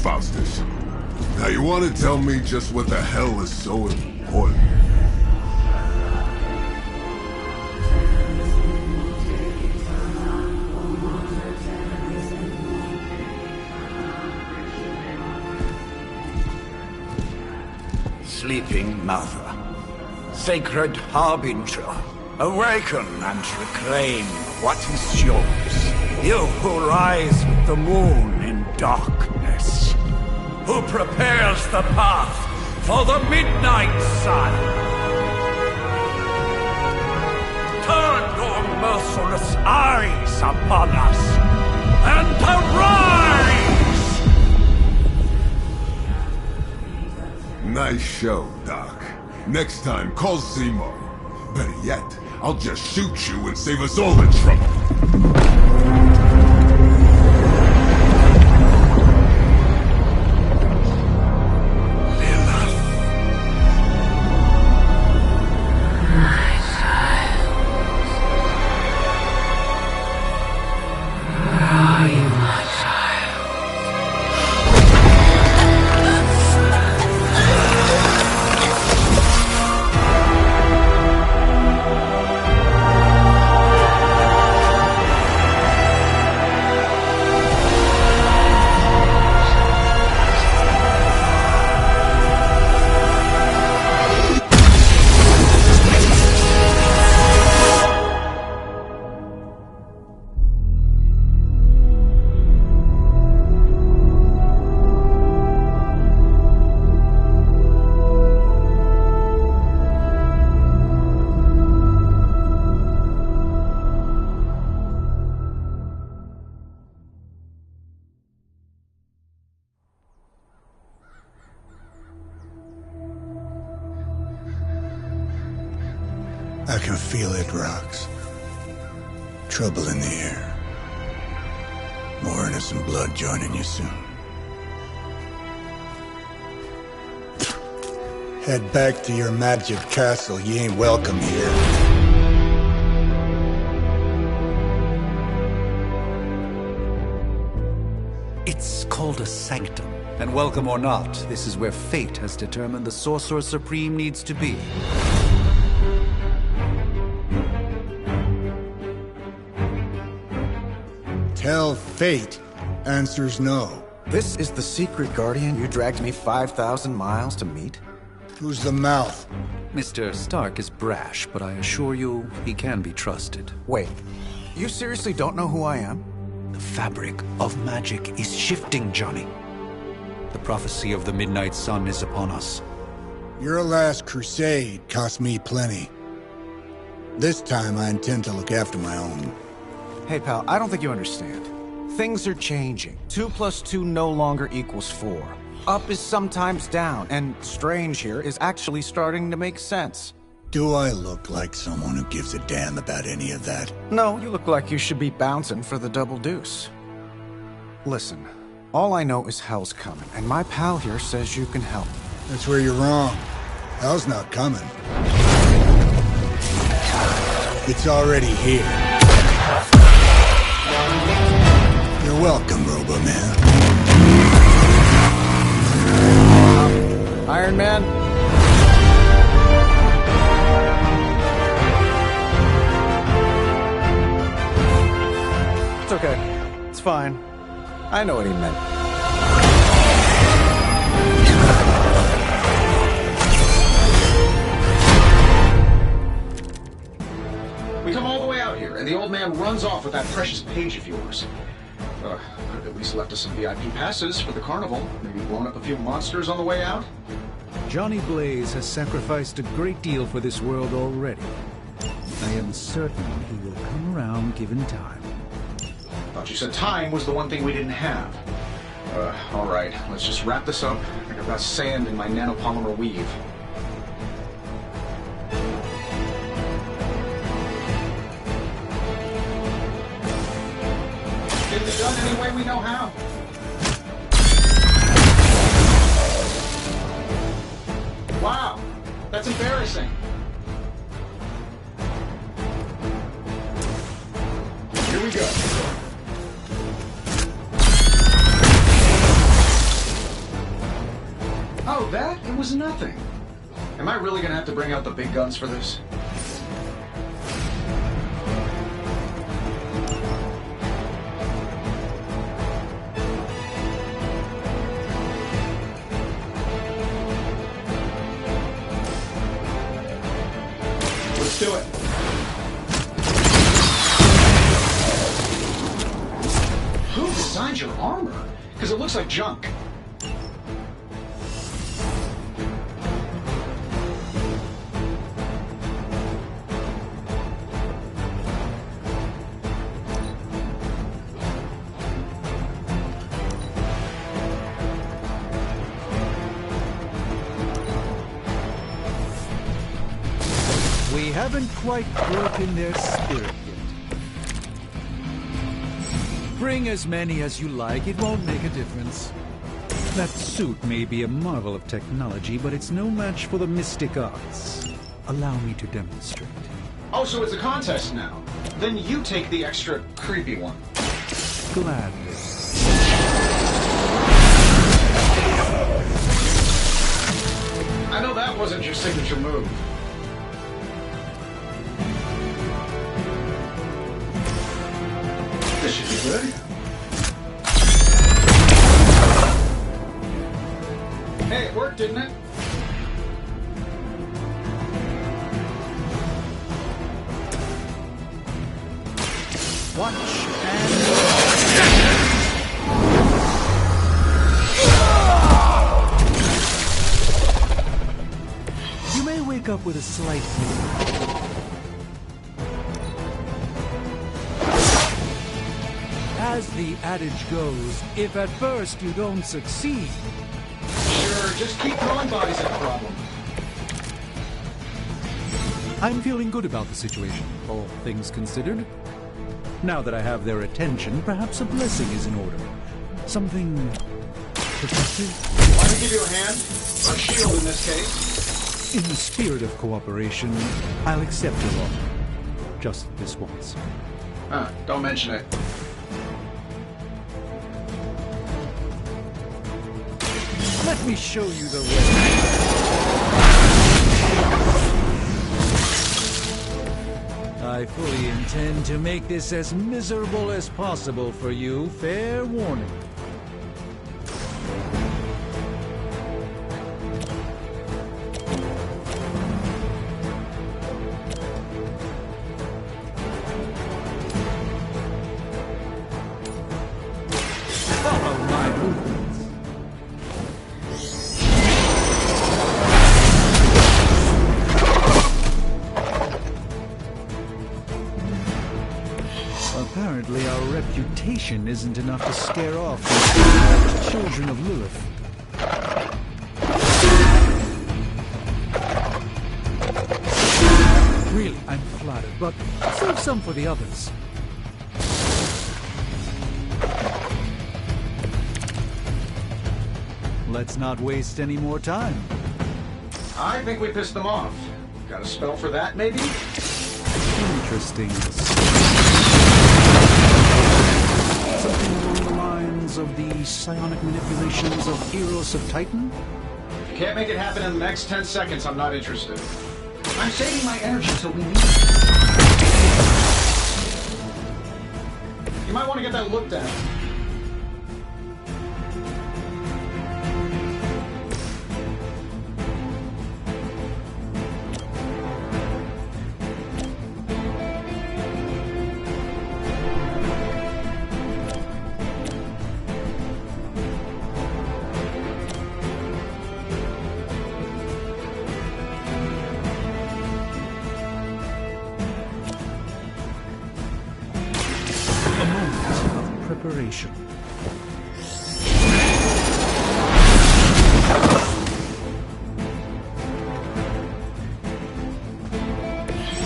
Faustus. Now you want to tell me just what the hell is so important? Sleeping Mother, sacred harbinger, awaken and reclaim what is yours. You who rise with the moon in darkness, who prepares the path for the midnight sun. Turn your merciless eyes upon us, and arise! Nice show, Doc. Next time, call Seymour. Better yet, I'll just shoot you and save us all the trouble. I can feel it, Rox. Trouble in the air. More innocent blood joining you soon. Head back to your magic castle. You ain't welcome here. It's called a sanctum. And welcome or not, this is where fate has determined the Sorcerer Supreme needs to be. Tell fate. Answers no. This is the secret guardian you dragged me 5,000 miles to meet? Who's the mouth? Mr. Stark is brash, but I assure you, he can be trusted. Wait, you seriously don't know who I am? The fabric of magic is shifting, Johnny. The prophecy of the Midnight Sun is upon us. Your last crusade cost me plenty. This time I intend to look after my own. Hey pal, I don't think you understand. Things are changing. 2 + 2 no longer equals 4. Up is sometimes down, and strange here is actually starting to make sense. Do I look like someone who gives a damn about any of that? No, you look like you should be bouncing for the double deuce. Listen, all I know is hell's coming, and my pal here says you can help. That's where you're wrong. Hell's not coming. It's already here. You're welcome, Robo-Man. Iron Man? It's okay. It's fine. I know what he meant. We come all the way out here, and the old man runs off with that precious page of yours. Could have at least left us some VIP passes for the carnival. Maybe blown up a few monsters on the way out. Johnny Blaze has sacrificed a great deal for this world already. I am certain he will come around given time. Thought you said time was the one thing we didn't have. All right, let's just wrap this up. I think I've got sand in my nanopolymer weave. Get it done any way we know how. Wow, that's embarrassing. Here we go. that, it was nothing. Am I really gonna have to bring out the big guns for this? Let's do it. Who designed your armor? Because it looks like junk. We haven't quite broken their spirit yet. Bring as many as you like, it won't make a difference. That suit may be a marvel of technology, but it's no match for the mystic arts. Allow me to demonstrate. Oh, so it's a contest now. Then you take the extra creepy one. Gladly. I know that wasn't your signature move. This should be good. Hey, it worked, didn't it? Watch and you may wake up with a slight feeling. As the adage goes, if at first you don't succeed, Sure, just keep throwing bodies at the problem. I'm feeling good about the situation, all things considered. Now that I have their attention, perhaps a blessing is in order. Something protective? Want to give you a hand? Or a shield in this case? In the spirit of cooperation, I'll accept your offer. Just this once. Don't mention it. Let me show you the way. I fully intend to make this as miserable as possible for you. Fair warning. Follow my movements. Apparently, our reputation isn't enough to scare off the children of Lilith. Really, I'm flattered, but save some for the others. Let's not waste any more time. I think we pissed them off. Got a spell for that, maybe? Interesting. Something along the lines of the psionic manipulations of Eros of Titan? If you can't make it happen in the next 10 seconds, I'm not interested. I'm saving my energy till we need it. You might want to get that looked at. A moment of preparation.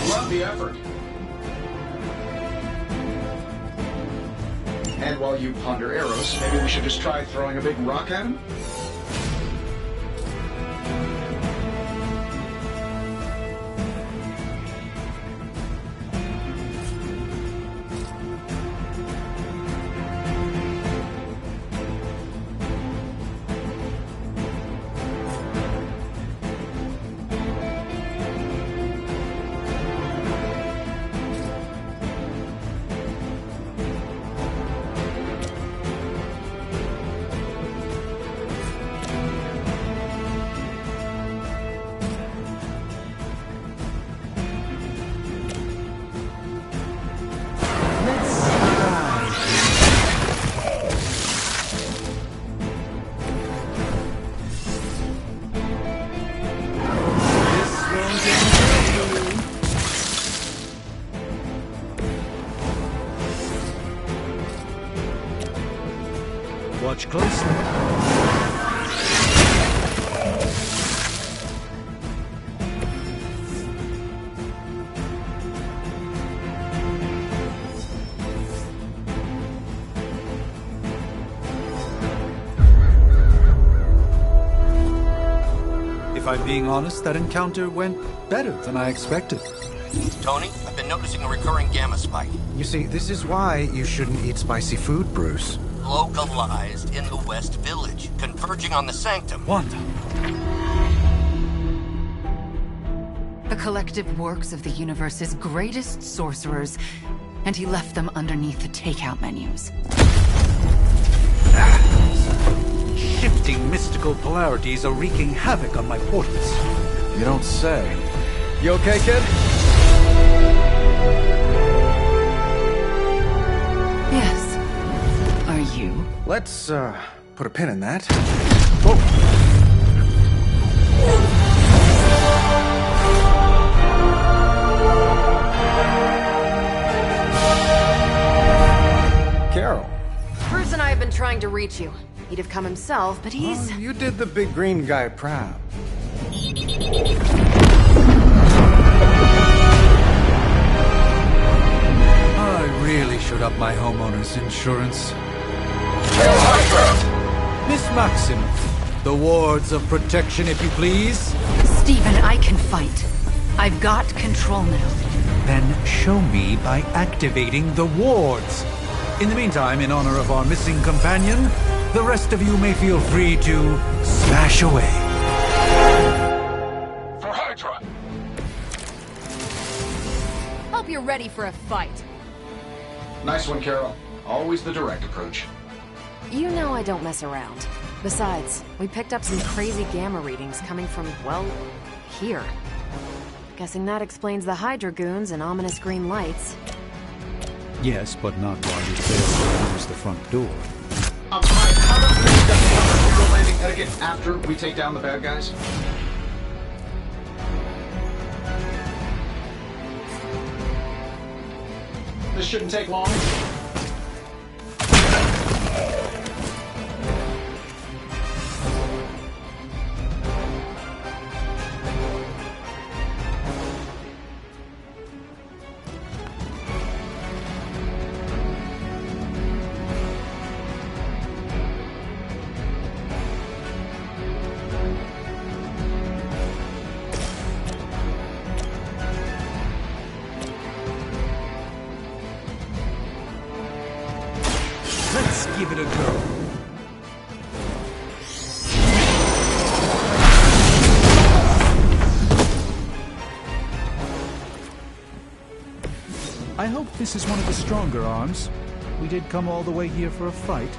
Love the effort. And while you ponder Eros, maybe we should just try throwing a big rock at him? watch closely. If I'm being honest, that encounter went better than I expected. Tony, I've been noticing a recurring gamma spike. You see, this is why you shouldn't eat spicy food, Bruce. Localized in the West Village, converging on the Sanctum. Wanda. The collective works of the universe's greatest sorcerers, and he left them underneath the takeout menus. Shifting mystical polarities are wreaking havoc on my portals. You don't say. You okay, kid? Yes. Are you? Let's, put a pin in that. Carol. Bruce and I have been trying to reach you. He'd have come himself, but he's... Oh, you did the big green guy proud. I really should up my homeowner's insurance. Miss Maximoff, the wards of protection, if you please. Stephen, I can fight. I've got control now. Then show me by activating the wards. In the meantime, in honor of our missing companion, the rest of you may feel free to smash away. For Hydra! Hope you're ready for a fight. Nice one, Carol. Always the direct approach. You know I don't mess around. Besides, we picked up some crazy gamma readings coming from, well, here. Guessing that explains the Hydra goons and ominous green lights. Yes, but not while you fail to use the front door. Mike, how about we discuss hero landing etiquette after we take down the bad guys? This shouldn't take long. Let's give it a go. I hope this is one of the stronger arms. We did come all the way here for a fight.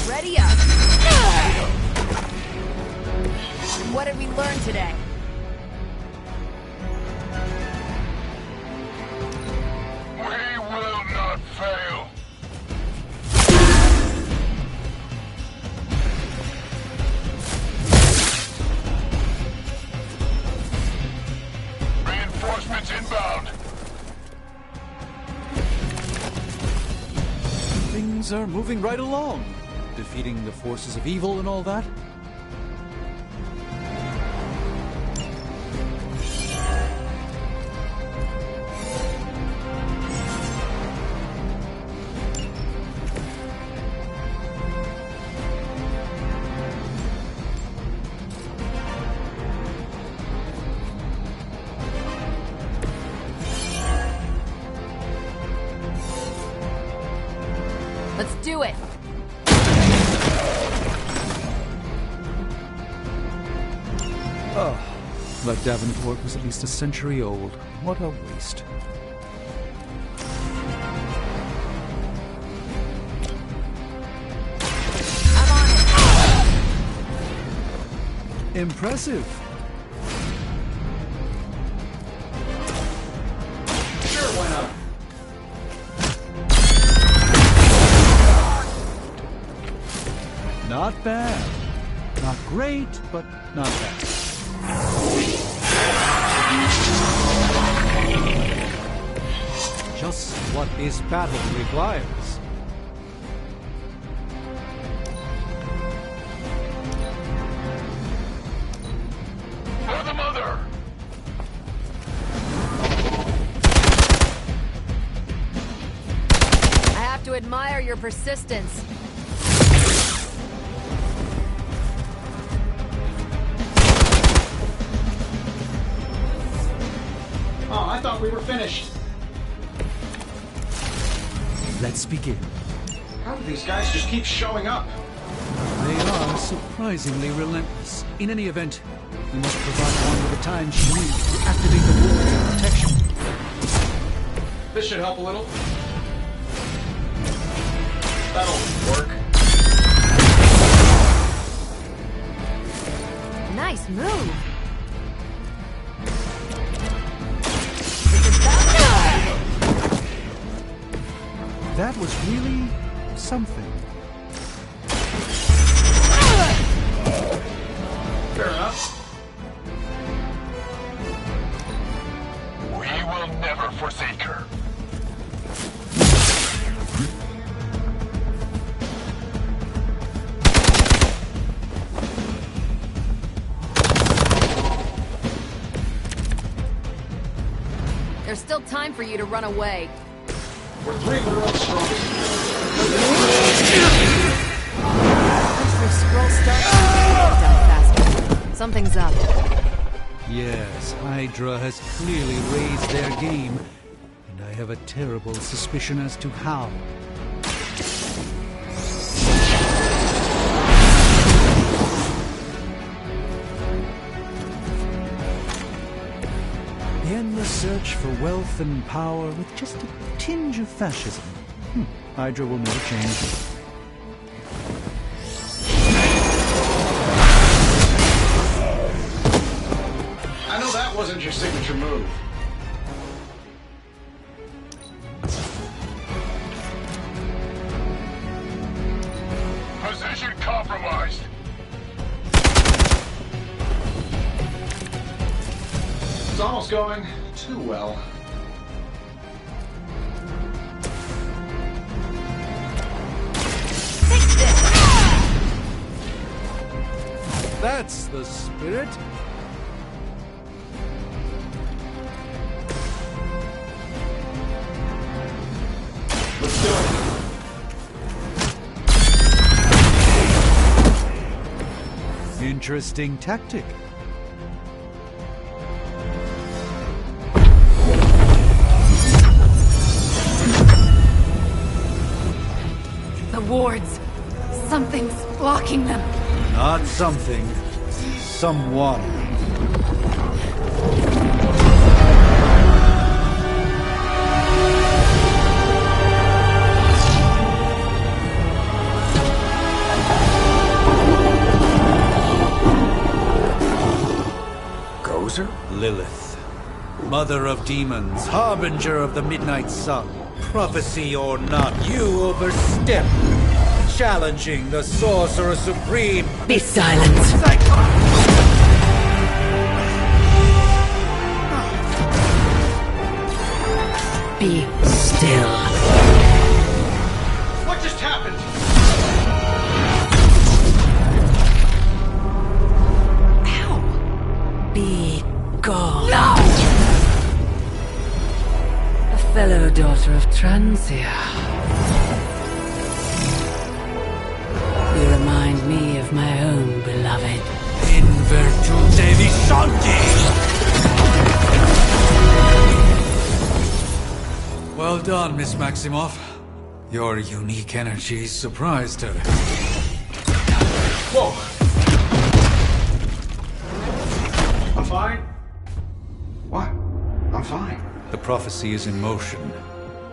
Ready up. What did we learn today? We will not fail. Reinforcements inbound. Things are moving right along. Defeating the forces of evil and all that. Let's do it. Oh, that Davenport was at least a century old. What a waste. Impressive. Sure, why not? Not bad. Not great, but not bad. Just what this battle requires. For the mother! I have to admire your persistence. Oh, I thought we were finished. Let's begin. How do these guys just keep showing up? They are surprisingly relentless. In any event, we must provide one with the time she needs to activate the walls of protection. This should help a little. That'll work. Nice move. That was really something. Fair enough. We will never forsake her. There's still time for you to run away. We're three of the world's strongest. Once the scroll starts, we can get done faster. Something's up. Yes, Hydra has clearly raised their game, and I have a terrible suspicion as to how. The endless search for wealth and power with just a tinge of fascism. Hydra will never change. I know that wasn't your signature move. Position compromised. It's almost going too well. That's the spirit. Let's do it. Interesting tactic. The wards. Something's blocking them. Not something. Someone. Gozer? Lilith. Mother of demons, harbinger of the midnight sun. Prophecy or not, you overstep. Challenging the Sorcerer Supreme. Be silent. Be still. What just happened? Be gone. No! A fellow daughter of Transia. You remind me of my own beloved. In virtute vishanti! Well done, Miss Maximoff. Your unique energy surprised her. Whoa! I'm fine. What? I'm fine. The prophecy is in motion.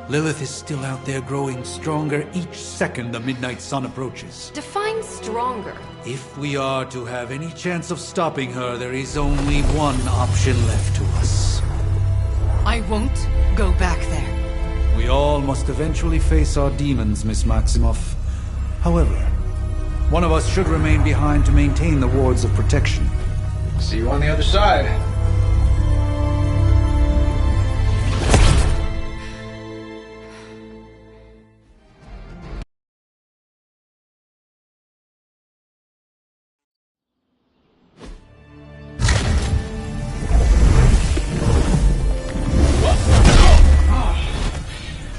Lilith is still out there growing stronger each second the midnight sun approaches. Define stronger. If we are to have any chance of stopping her, there is only one option left to us. I won't go back there. We all must eventually face our demons, Miss Maximoff. However, one of us should remain behind to maintain the wards of protection. See you on the other side.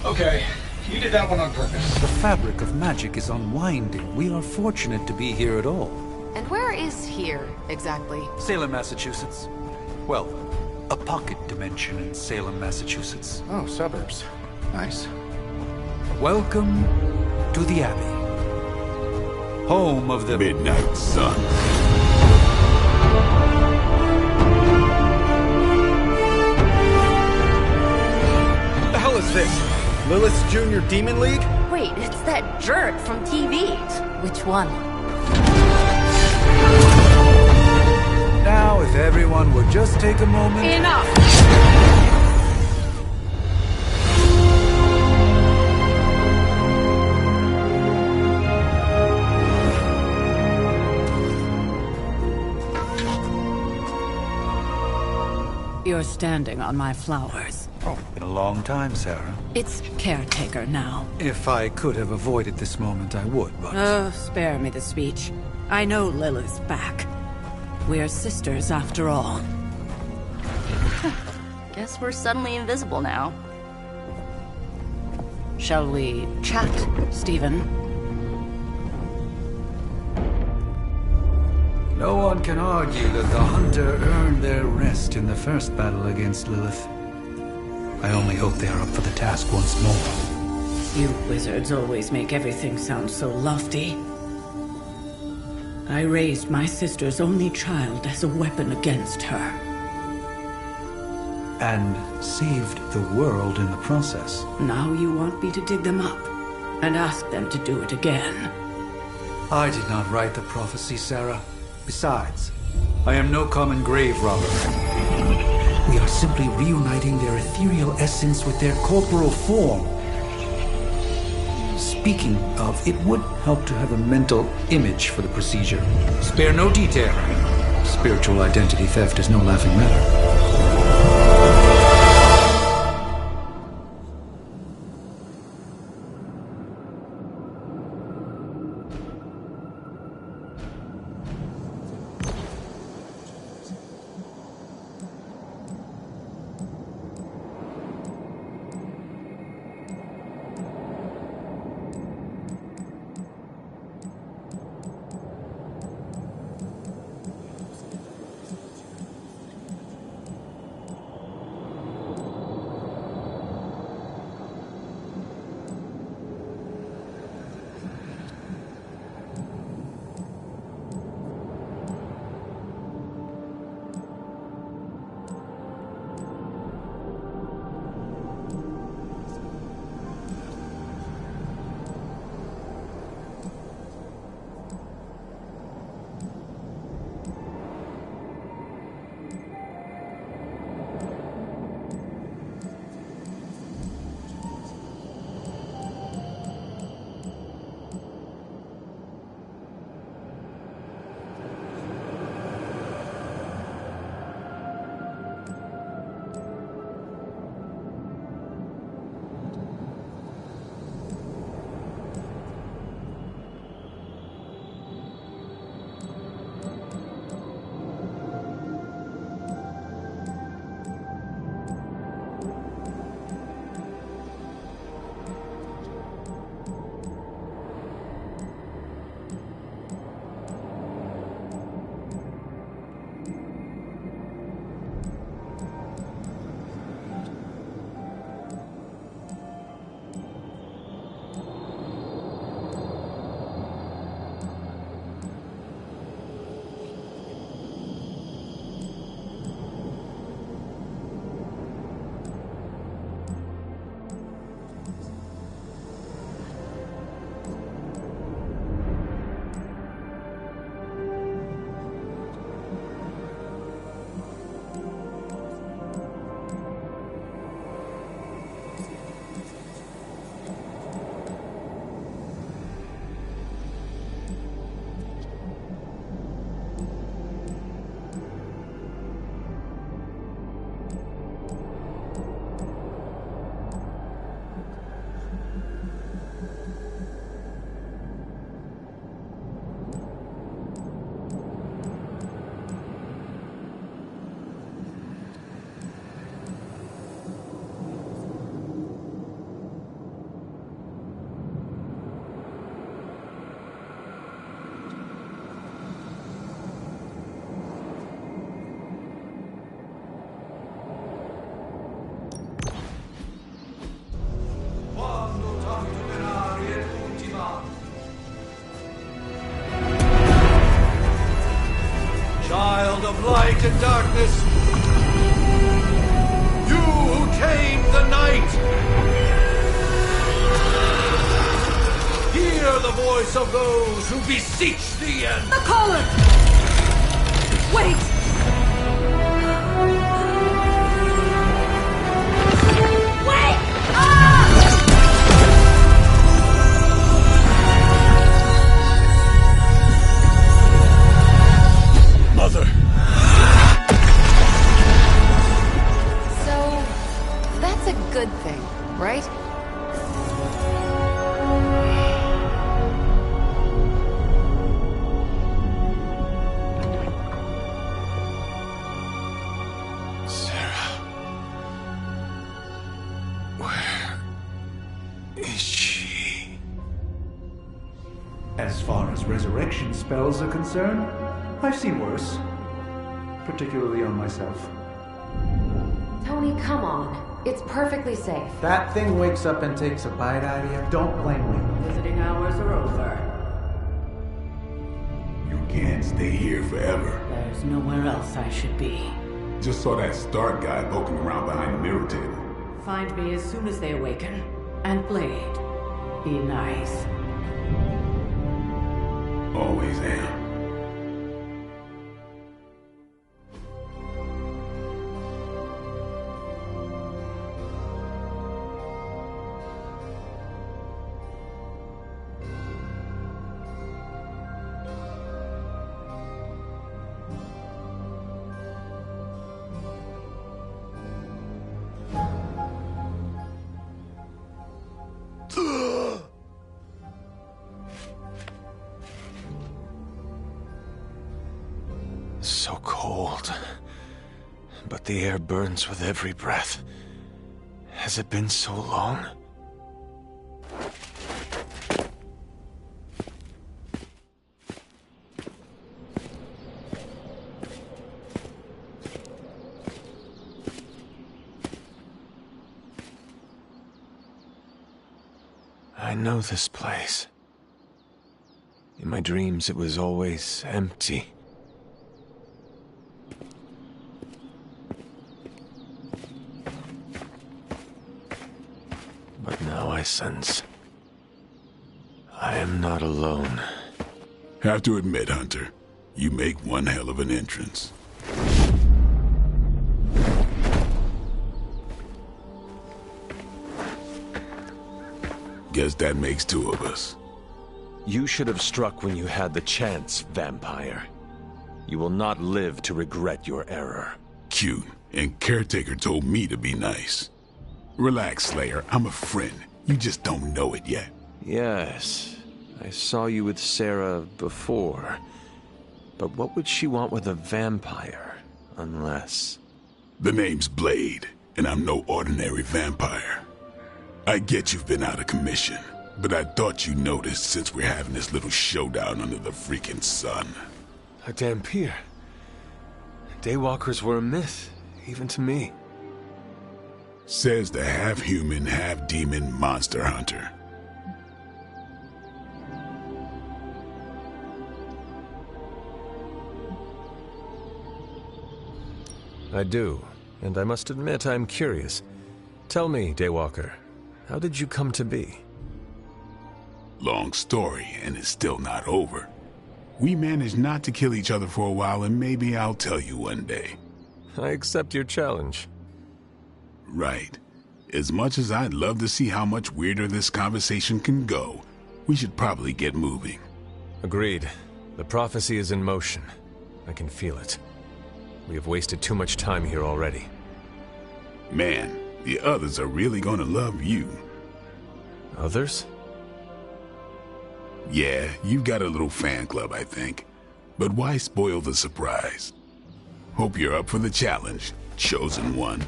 Okay, you did that one on purpose. The fabric of magic is unwinding. We are fortunate to be here at all. And where is here, exactly? Salem, Massachusetts. Well, a pocket dimension in Salem, Massachusetts. Oh, suburbs. Nice. Welcome to the Abbey. Home of the Midnight Sun. What the hell is this? Lilith's Junior Demon League? Wait, it's that jerk from TV. Which one? Now, if everyone would just take a moment... Enough! You're standing on my flowers. Oh, been a long time, Sarah. It's caretaker now. If I could have avoided this moment, I would, but... Oh, spare me the speech. I know Lilith's back. We're sisters, after all. Guess we're suddenly invisible now. Shall we chat, Stephen? No one can argue that the Hunter earned their rest in the first battle against Lilith. I only hope they are up for the task once more. You wizards always make everything sound so lofty. I raised my sister's only child as a weapon against her. And saved the world in the process. Now you want me to dig them up and ask them to do it again. I did not write the prophecy, Sarah. Besides, I am no common grave robber. We are simply reuniting their ethereal essence with their corporal form. Speaking of, it would help to have a mental image for the procedure. Spare no detail. Spiritual identity theft is no laughing matter. light and darkness, you who tame the night, hear the voice of those who beseech thee and... The caller! Wait! Mother! So, that's a good thing, right? Sarah. Where is she? As far as resurrection spells are concerned, I've seen worse. Particularly on myself. Tony, come on. It's perfectly safe. That thing wakes up and takes a bite out of you. Don't blame me. Visiting hours are over. You can't stay here forever. There's nowhere else I should be. Just saw that Stark guy poking around behind the mirror table. Find me as soon as they awaken. And Blade, be nice. Always am. So cold. But the air burns with every breath. Has it been so long? I know this place. In my dreams, it was always empty. But now I sense I am not alone. Have to admit, Hunter, you make one hell of an entrance. Guess that makes two of us. You should have struck when you had the chance, vampire. You will not live to regret your error. Cute, and Caretaker told me to be nice. Relax, Slayer. I'm a friend. You just don't know it yet. Yes, I saw you with Sarah before. But what would she want with a vampire, unless... The name's Blade, and I'm no ordinary vampire. I get you've been out of commission, but I thought you noticed since we're having this little showdown under the freaking sun. A Dhampir. Daywalkers were a myth, even to me. Says the half-human, half-demon monster hunter. I do, and I must admit I'm curious. Tell me, Daywalker, how did you come to be? Long story, and it's still not over. We managed not to kill each other for a while, and maybe I'll tell you one day. I accept your challenge. Right. As much as I'd love to see how much weirder this conversation can go, we should probably get moving. Agreed. The prophecy is in motion. I can feel it. We have wasted too much time here already. Man, the others are really gonna love you. Others? Yeah, you've got a little fan club, I think. But why spoil the surprise? Hope you're up for the challenge, Chosen One.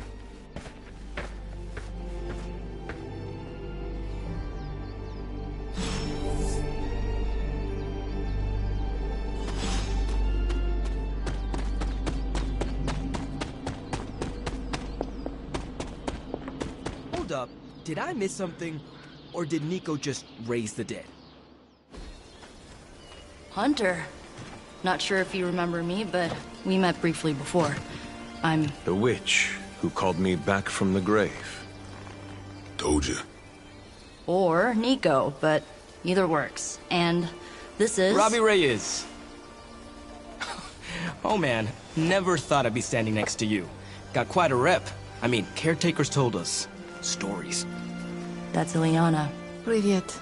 Hold up. Did I miss something? Or did Nico just raise the dead? Hunter, Not sure if you remember me, but we met briefly before. I'm... The witch who called me back from the grave. Told you. Or Nico, but either works. And this is... Robbie Reyes. Oh man, never thought I'd be standing next to you. Got quite a rep. I mean, caretakers told us stories. That's Ileana. Привет.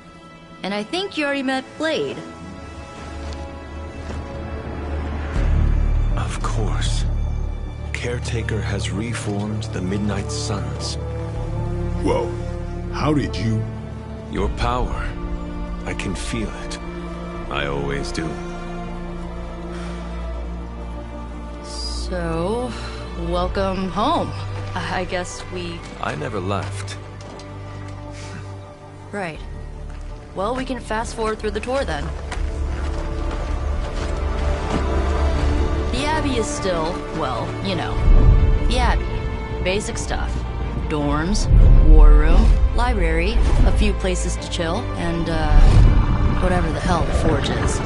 And I think you already met Blade. Of course. Caretaker has reformed the Midnight Suns. Whoa. How did you... Your power. I can feel it. I always do. So, welcome home. I guess we... I never left. Right. Well, we can fast forward through the tour then. The Abbey is still, well, you know, the Abbey. Basic stuff. Dorms, war room, library, a few places to chill, and, whatever the hell the Forge is.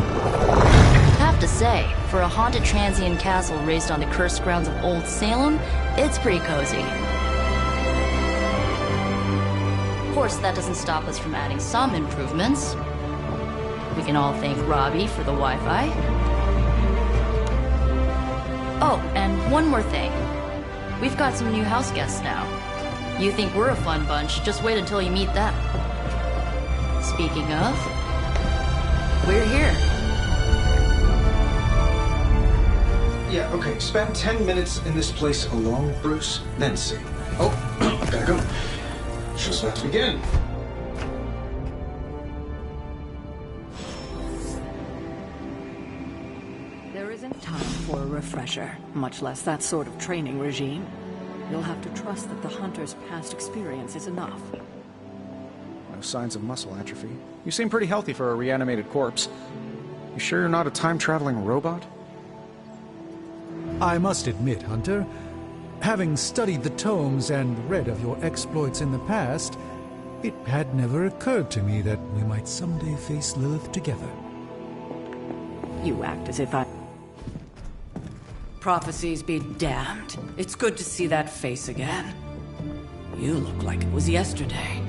Have to say, for a haunted transient castle raised on the cursed grounds of Old Salem, it's pretty cozy. Of course, that doesn't stop us from adding some improvements. We can all thank Robbie for the Wi-Fi. Oh, and one more thing. We've got some new house guests now. You think we're a fun bunch, just wait until you meet them. Speaking of, we're here. Yeah, okay. Spend 10 minutes in this place alone, Bruce, then see. Oh, gotta go. Show's about to begin. There isn't time for a refresher, much less that sort of training regime. You'll have to trust that the Hunter's past experience is enough. No signs of muscle atrophy. You seem pretty healthy for a reanimated corpse. You sure you're not a time-traveling robot? I must admit, Hunter, having studied the tomes and read of your exploits in the past, it had never occurred to me that we might someday face Lilith together. You act as if I... Prophecies be damned. It's good to see that face again. You look like it was yesterday.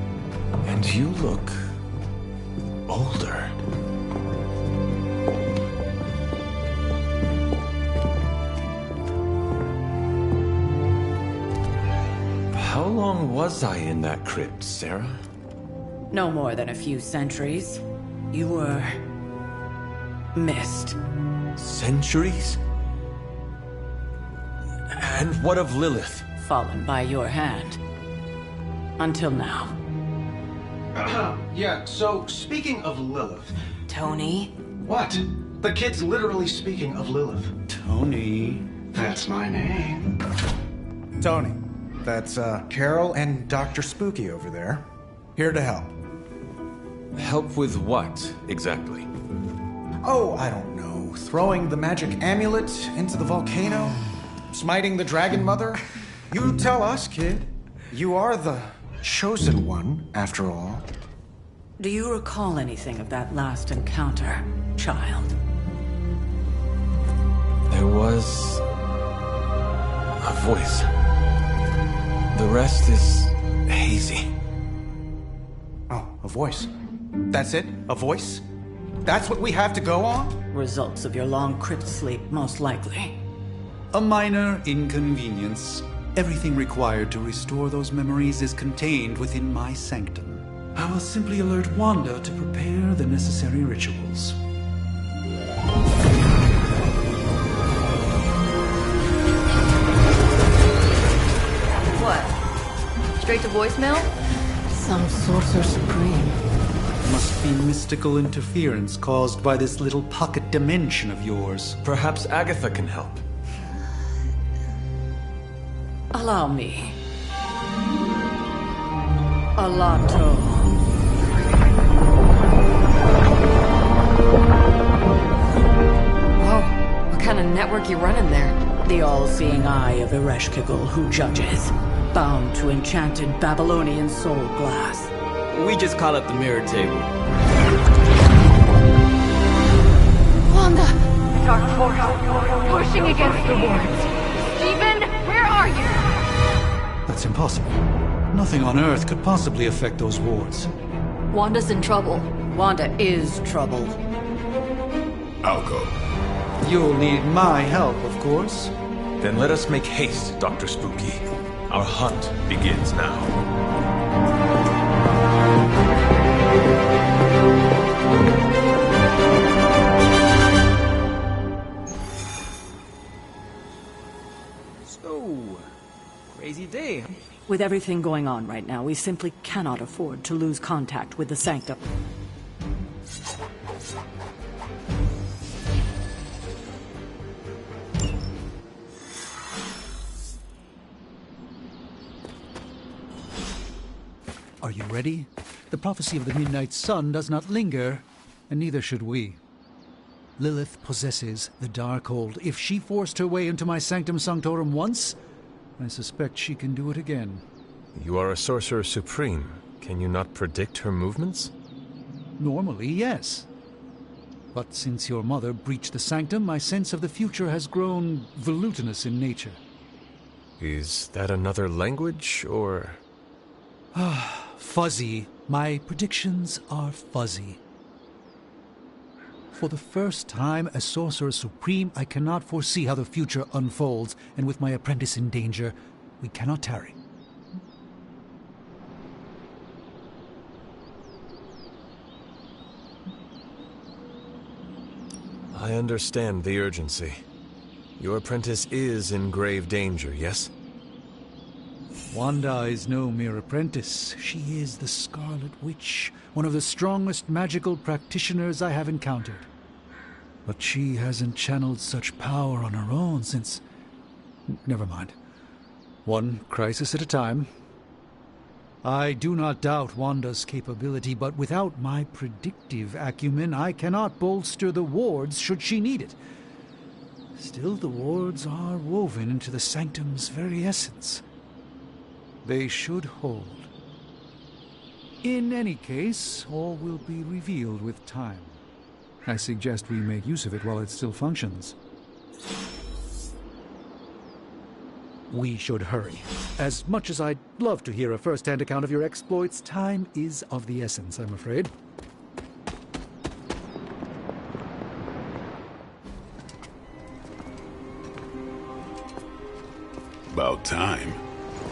And you look... older. How long was I in that crypt, Sarah? No more than a few centuries. You were... missed. Centuries? And what of Lilith? Fallen by your hand. Until now. Yeah, so speaking of Lilith... Tony? What? The kid's literally speaking of Lilith. Tony. That's my name. Tony. That's, Carol and Dr. Spooky over there. Here to help. Help with what, exactly? Oh, I don't know. Throwing the magic amulet into the volcano? Smiting the Dragon Mother? You tell us, kid. You are the chosen one, after all. Do you recall anything of that last encounter, child? There was... a voice. The rest is hazy. Oh, a voice. That's it? A voice? That's what we have to go on? Results of your long crypt sleep, most likely. A minor inconvenience. Everything required to restore those memories is contained within my sanctum. I will simply alert Wanda to prepare the necessary rituals. What? Straight to voicemail? Some sorcerer supreme. Must be mystical interference caused by this little pocket dimension of yours. Perhaps Agatha can help. Allow me. Alato. Whoa, what kind of network you running there? The all-seeing eye of Ereshkigal who judges, bound to enchanted Babylonian soul glass. We just call it the mirror table. Wanda! Dark pushing against the wards. Stephen, where are you? That's impossible. Nothing on Earth could possibly affect those wards. Wanda's in trouble. Wanda is trouble. I'll go. You'll need my help, of course. Then let us make haste, Dr. Spooky. Our hunt begins now. Crazy day. With everything going on right now, we simply cannot afford to lose contact with the Sanctum. Are you ready? The prophecy of the Midnight Sun does not linger, and neither should we. Lilith possesses the Darkhold. If she forced her way into my Sanctum Sanctorum once, I suspect she can do it again. You are a Sorcerer Supreme. Can you not predict her movements? Normally, yes. But since your mother breached the Sanctum, my sense of the future has grown volutinous in nature. Is that another language, or...? Fuzzy. My predictions are fuzzy. For the first time as Sorcerer Supreme, I cannot foresee how the future unfolds, and with my apprentice in danger, we cannot tarry. I understand the urgency. Your apprentice is in grave danger, yes? Wanda is no mere apprentice. She is the Scarlet Witch, one of the strongest magical practitioners I have encountered. But she hasn't channeled such power on her own since... Never mind. One crisis at a time. I do not doubt Wanda's capability, but without my predictive acumen, I cannot bolster the wards should she need it. Still, the wards are woven into the Sanctum's very essence. They should hold. In any case, all will be revealed with time. I suggest we make use of it while it still functions. We should hurry. As much as I'd love to hear a first-hand account of your exploits, time is of the essence, I'm afraid. About time.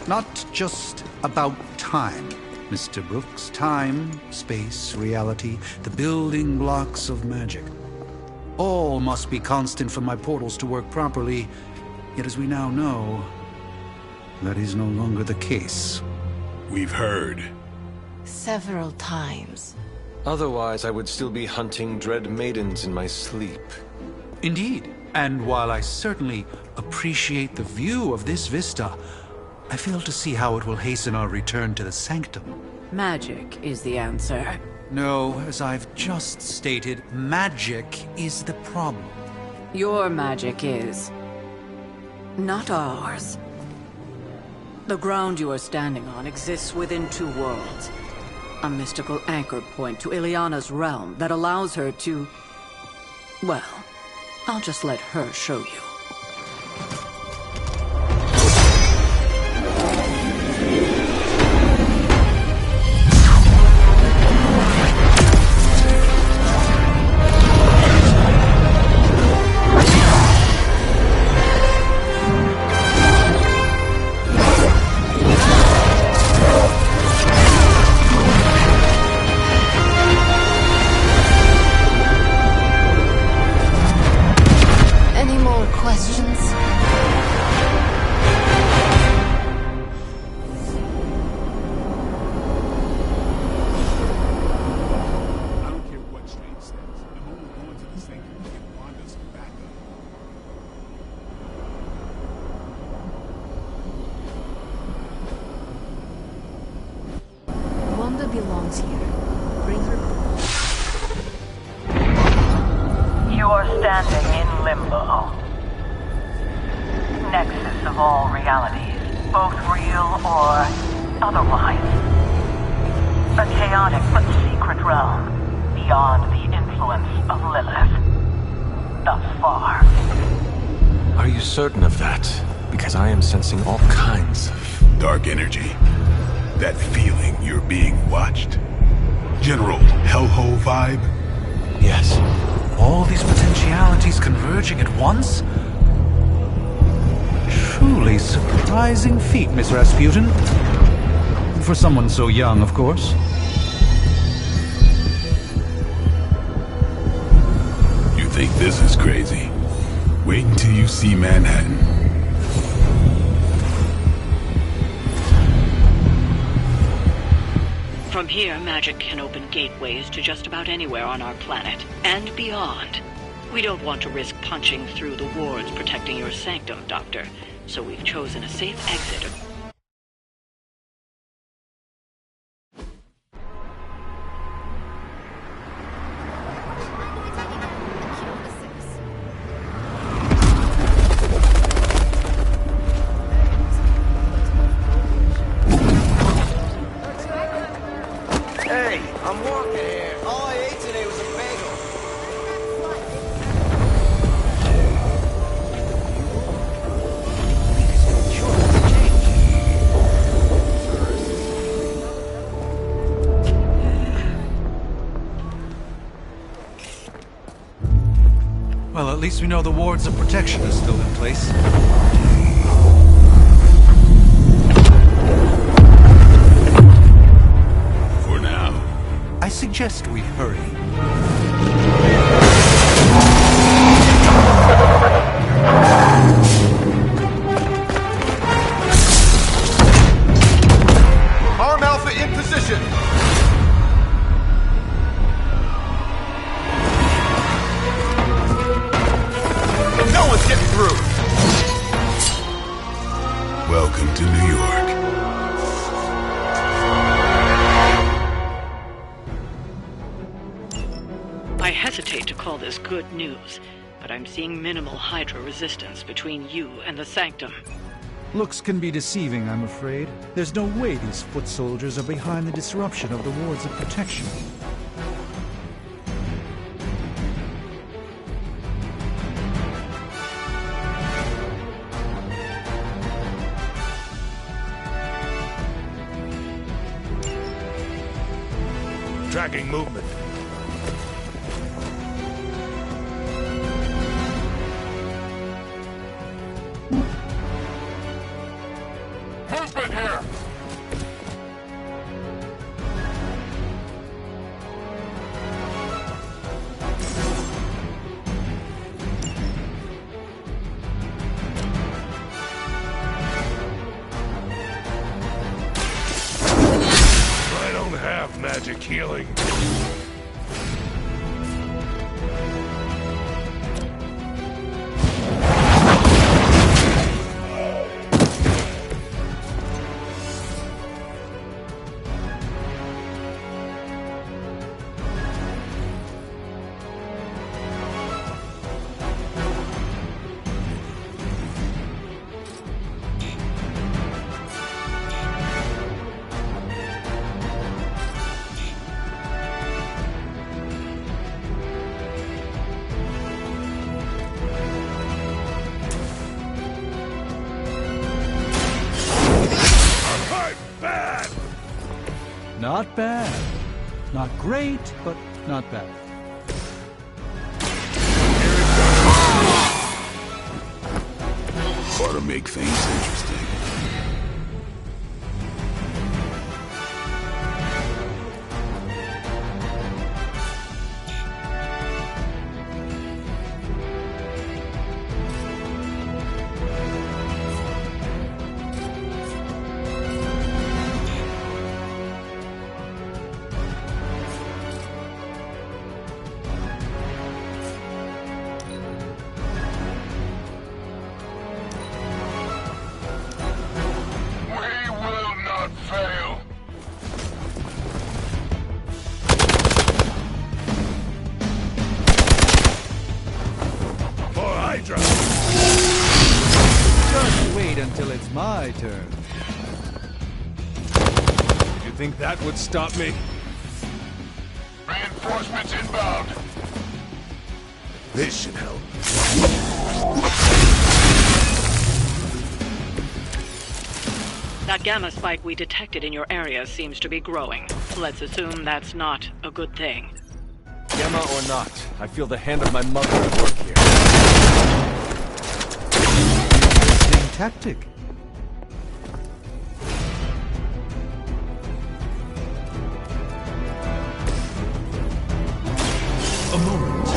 Not just about time, Mr. Brooks. Time, space, reality, the building blocks of magic. All must be constant for my portals to work properly, yet as we now know, that is no longer the case. We've heard. Several times. Otherwise, I would still be hunting dread maidens in my sleep. Indeed. And while I certainly appreciate the view of this vista, I fail to see how it will hasten our return to the Sanctum. Magic is the answer. No, as I've just stated, magic is the problem. Your magic is... not ours. The ground you are standing on exists within two worlds. A mystical anchor point to Ileana's realm that allows her to... well, I'll just let her show you. belongs here. Bring her. You are standing in limbo. Nexus of all realities, both real or otherwise. A chaotic but secret realm, beyond the influence of Lilith. Thus far. Are you certain of that? Because I am sensing all kinds of... Dark energy. That feeling you're being watched. General hellhole vibe? Yes. All these potentialities converging at once? Truly surprising feat, Miss Rasputin. For someone so young, of course. You think this is crazy? Wait until you see Manhattan. From here, magic can open gateways to just about anywhere on our planet, and beyond. We don't want to risk punching through the wards protecting your sanctum, Doctor, so we've chosen a safe exit. Hey, I'm walking here. All I ate today was a bagel. Well, at least we know the wards of protection are still in place. For now. I suggest we hurry. Arm Alpha in position. No one's getting through. Welcome to New York. I hesitate to call this good news, but I'm seeing minimal Hydra resistance between you and the Sanctum. Looks can be deceiving, I'm afraid. There's no way these foot soldiers are behind the disruption of the wards of protection. Tracking movement. Movement here. I don't have magic healing. Not bad. Not great, but not bad. Ought to make things interesting. Just wait until it's my turn. Did you think that would stop me? Reinforcements inbound. This should help. That gamma spike we detected in your area seems to be growing. Let's assume that's not a good thing. Gamma or not, I feel the hand of my mother at work here. Interesting tactic. A moment.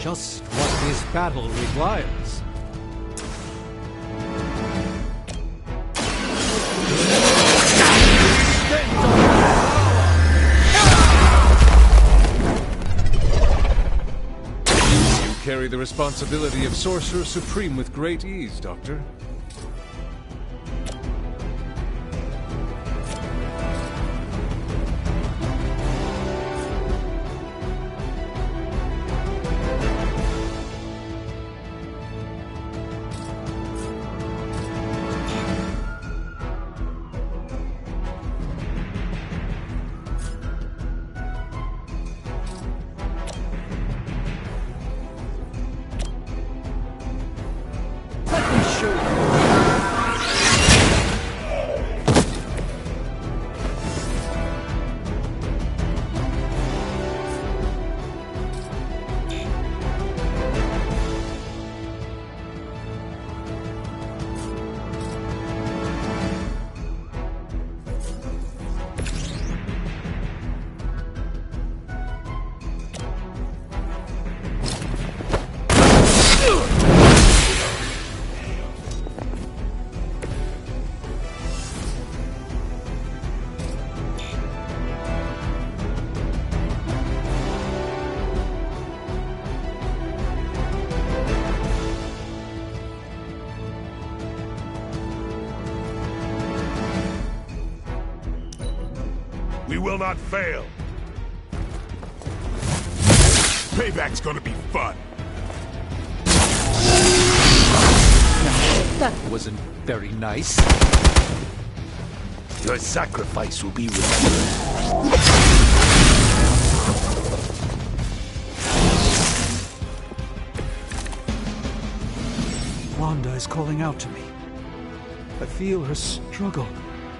Just what this battle requires. You carry the responsibility of Sorcerer Supreme with great ease, Doctor. We will not fail. Payback's gonna be fun. That wasn't very nice. Your sacrifice will be remembered. Wanda is calling out to me. I feel her struggle.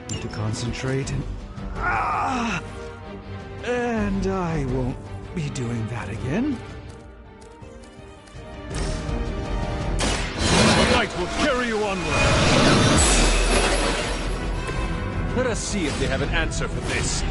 Need to concentrate and I won't be doing that again. The light will carry you onward. Let us see if they have an answer for this.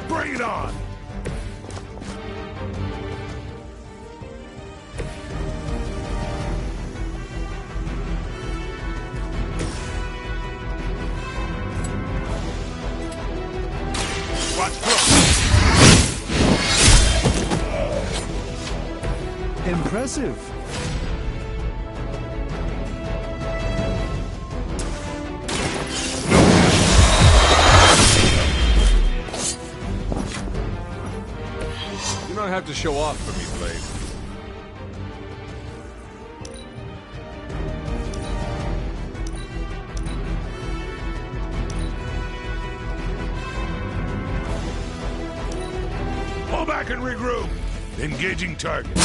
Bring it on! Watch Impressive. You don't have to show off for me, Blade. Pull back and regroup. Engaging target.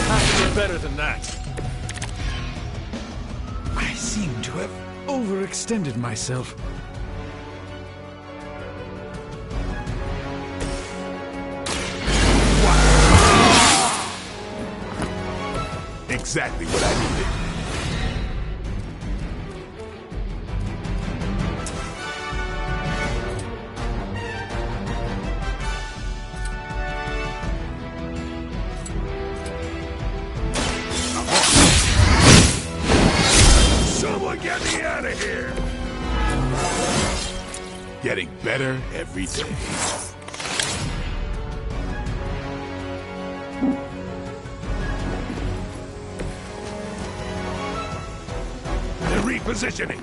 Have to be better than that. I seem to have overextended myself. Exactly what I needed. Someone get me out of here! Getting better every day. Repositioning.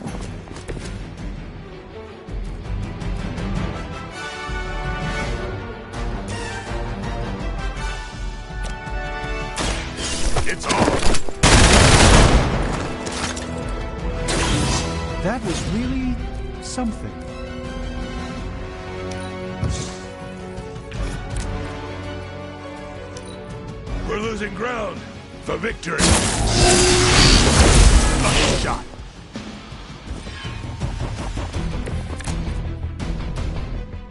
That was really something. We're losing ground. For victory. Lucky shot.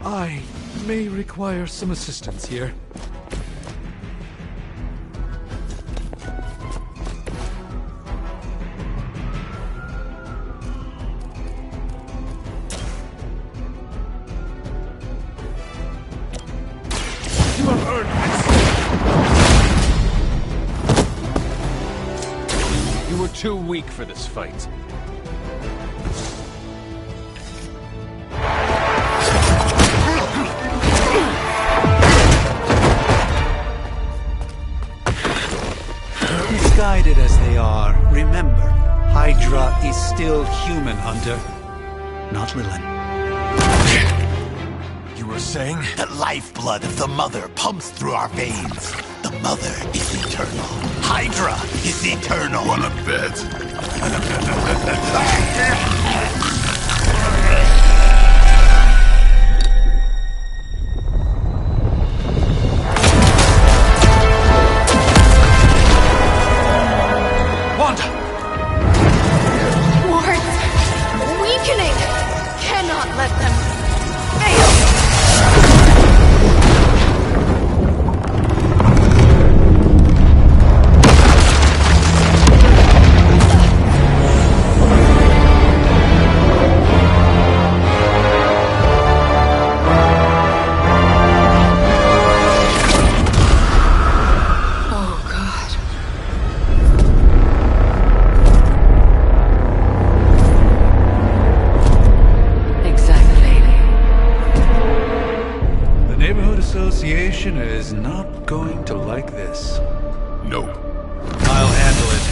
I may require some assistance here. You have earned this. You were too weak for this fight. Misguided as they are, remember, Hydra is still human, Hunter. Not Lilin. You were saying? The lifeblood of the Mother pumps through our veins. The Mother is eternal. Hydra is eternal. Wanna bet? Association is not going to like this. Nope. I'll handle it.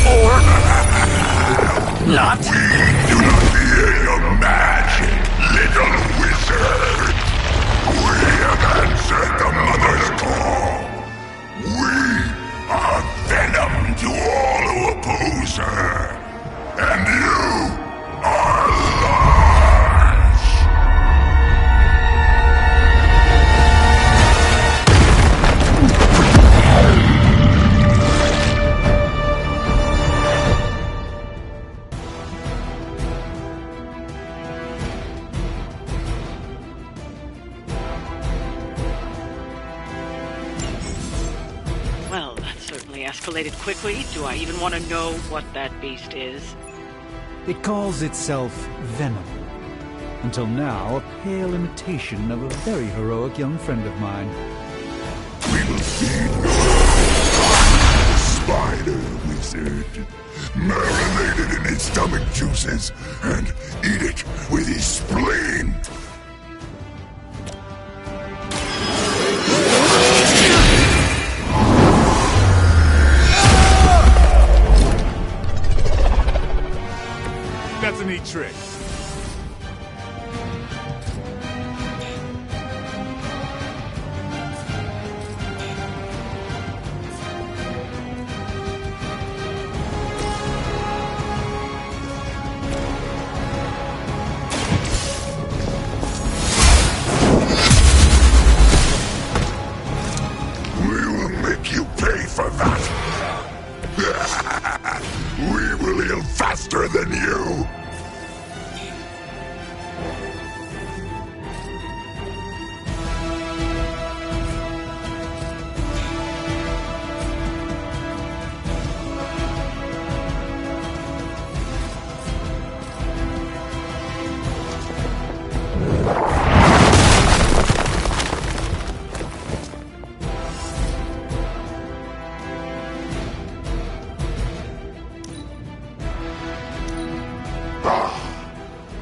Or not. We do not fear your magic, little wizard. We have answered the Mother's call. We are venom to all who oppose her. And you are lost. Well, that certainly escalated quickly. Do I even want to know what that beast is? It calls itself Venom. Until now, a pale imitation of a very heroic young friend of mine. We will feed no spider wizard, marinated in his stomach juices, and eat it with his spleen. That's a neat trick. We will make you pay for that. We will heal faster than you.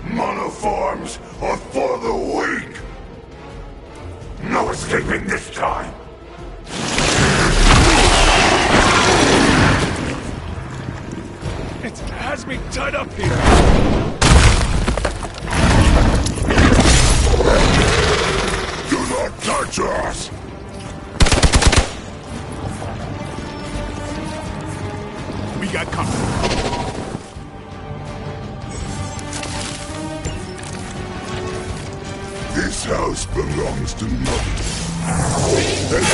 Monoforms are for the weak. No escaping this time. It has me tied up here. Do not touch us. got company. This house belongs to Mother. And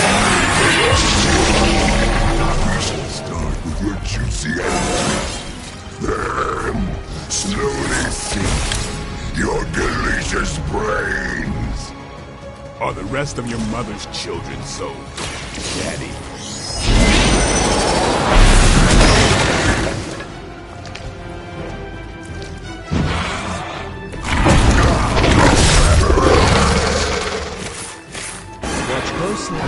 we shall start with your juicy energy. Then slowly sink your delicious brains. Are the rest of your mother's children so, Daddy? Watch closely.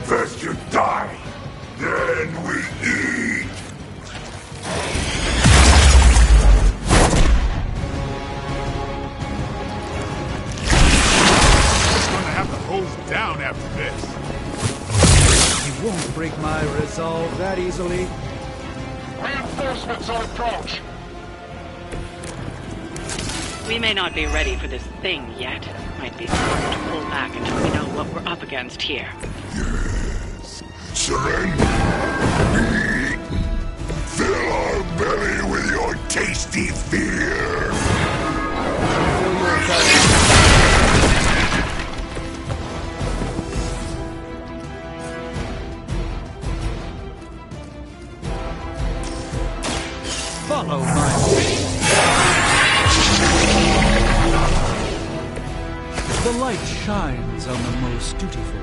First you die, then we eat. We're gonna have to hose down after this. You won't break my resolve that easily. Reinforcements on approach. We may not be ready for this thing yet. Might be smart to pull back until we know what we're up against here. Yes. Surrender. Eat. Fill our belly with your tasty fear. Follow my lead. The light shines on the most dutiful.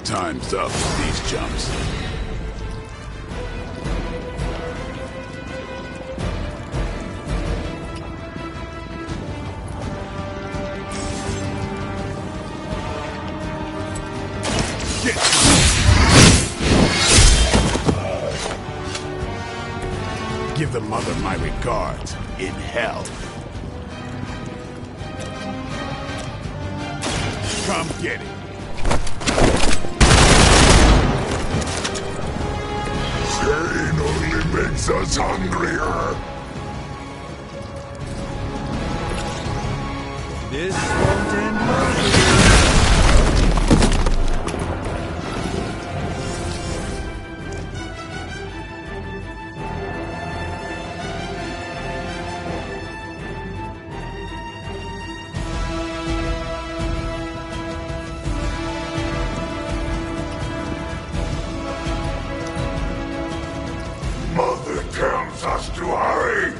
Time's up for these jumps. Give the mother my regards in hell. Come get it. Pain only makes us hungrier. This won't end well. Mother tells us to hurry.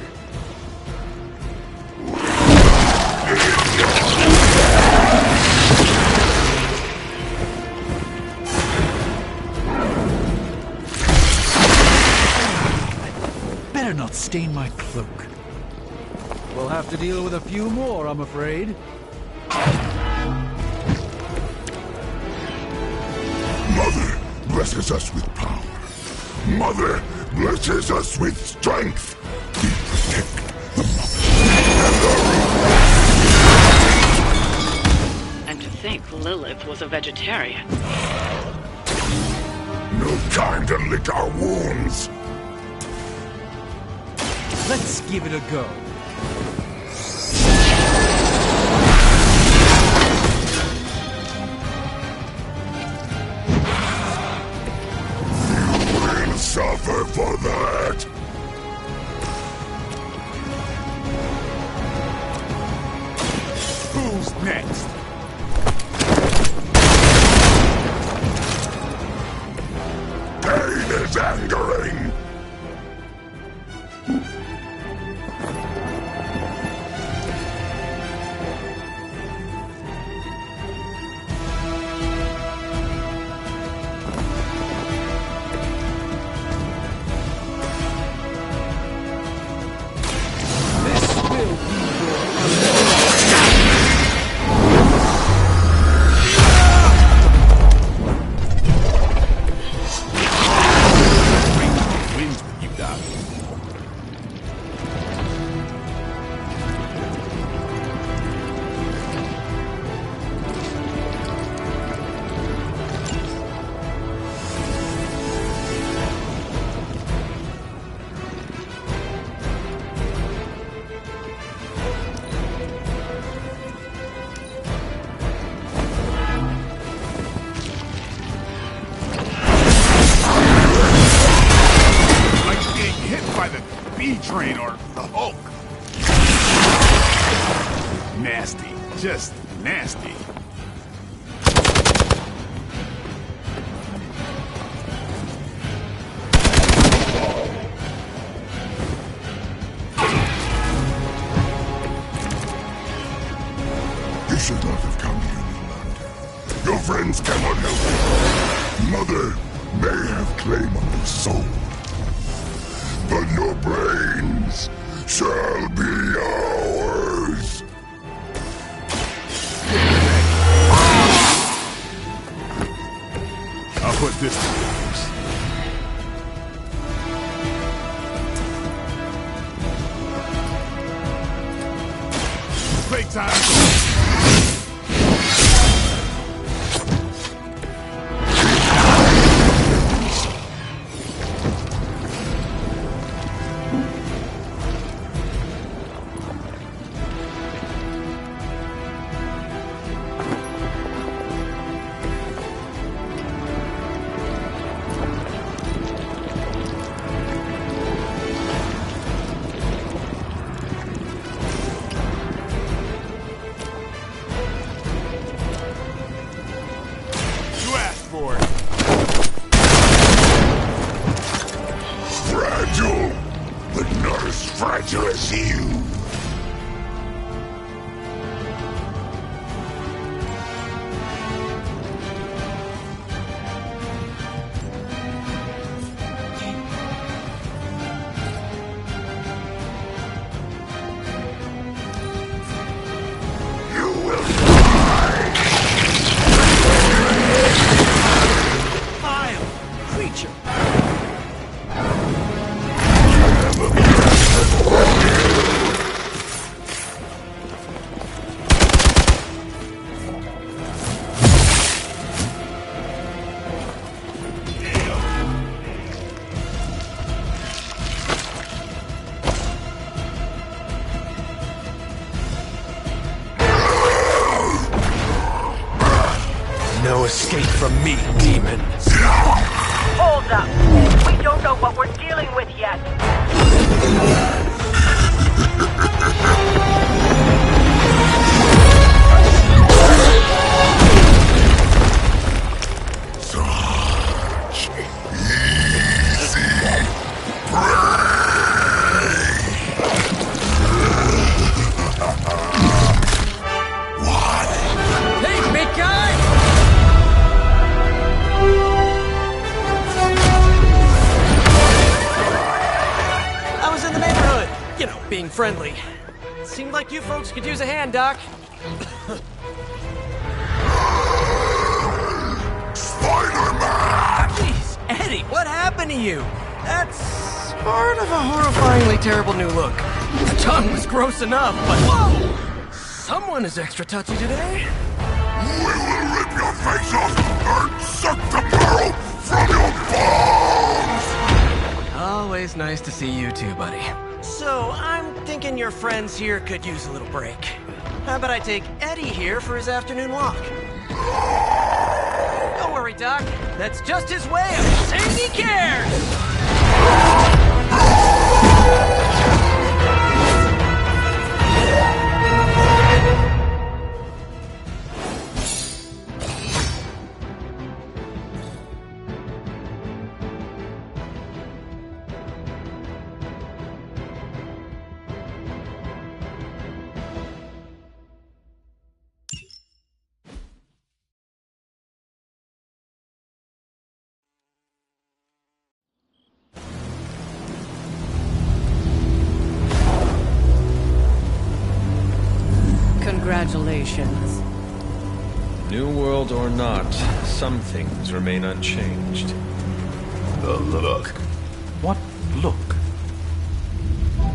Better not stain my cloak. We'll have to deal with a few more, I'm afraid. Mother blesses us with power. Mother blesses us with strength. We protect the mother And to think Lilith was a vegetarian. No time to lick our wounds. Let's give it a go. You will suffer for that. next? Pain is angering. B-Train or the Hulk. Nasty. Just nasty. You should not have come here, Newland. Your friends cannot help you. Mother may have claim on your soul, but your brains shall be ours. I'll put this to use. Playtime. Fragile, but not as fragile as you. You will die. Vile creature. No escape from me, demon. Hold up. We don't know what we're dealing with yet. Such easy prey. What? Hey, big guy! I was in the neighborhood, you know, being friendly. Seemed like you folks could use a hand, Doc. Spider-Man! Jeez, Eddie, what happened to you? That's part of a horrifyingly terrible new look. The tongue was gross enough, but whoa! Someone is extra touchy today. We will rip your face off and suck the marrow from your bones! Always nice to see you too, buddy. So, I'm thinking your friends here could use a little break. How about I take Eddie here for his afternoon walk? Don't worry, Doc. That's just his way of saying he cares! Congratulations. New world or not, some things remain unchanged. The look. What look?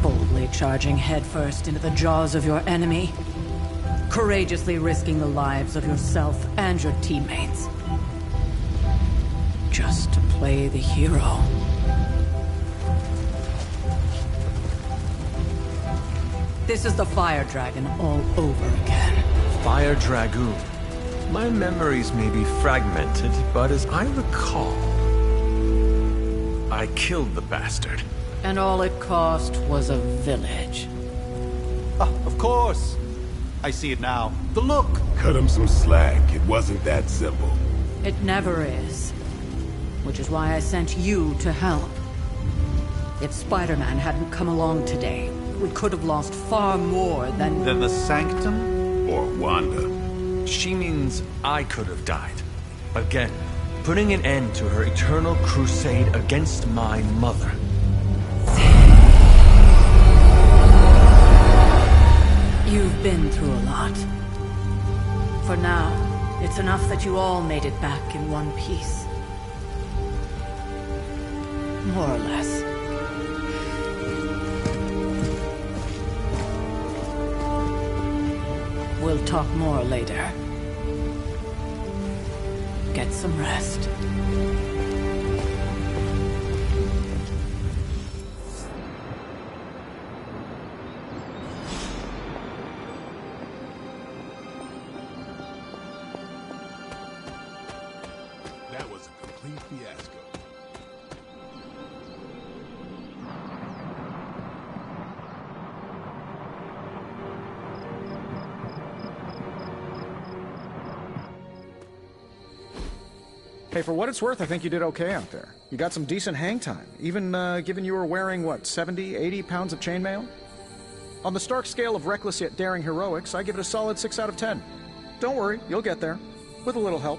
Boldly charging headfirst into the jaws of your enemy. Courageously risking the lives of yourself and your teammates. Just to play the hero. This is the Fire Dragon all over again. Fire Dragoon. My memories may be fragmented, but as I recall, I killed the bastard. And all it cost was a village. Of course. I see it now. The look. Cut him some slack. It wasn't that simple. It never is. Which is why I sent you to help. If Spider-Man hadn't come along today, we could have lost far more than... Than the Sanctum? Or Wanda. She means I could have died. Again, putting an end to her eternal crusade against my mother. You've been through a lot. For now, it's enough that you all made it back in one piece. More or less. We'll talk more later. Get some rest. That was a complete fiasco. Hey, for what it's worth, I think you did okay out there. You got some decent hang time, even given you were wearing, what, 70, 80 pounds of chainmail? On the Stark scale of reckless yet daring heroics, I give it a solid 6 out of 10. Don't worry, you'll get there. With a little help.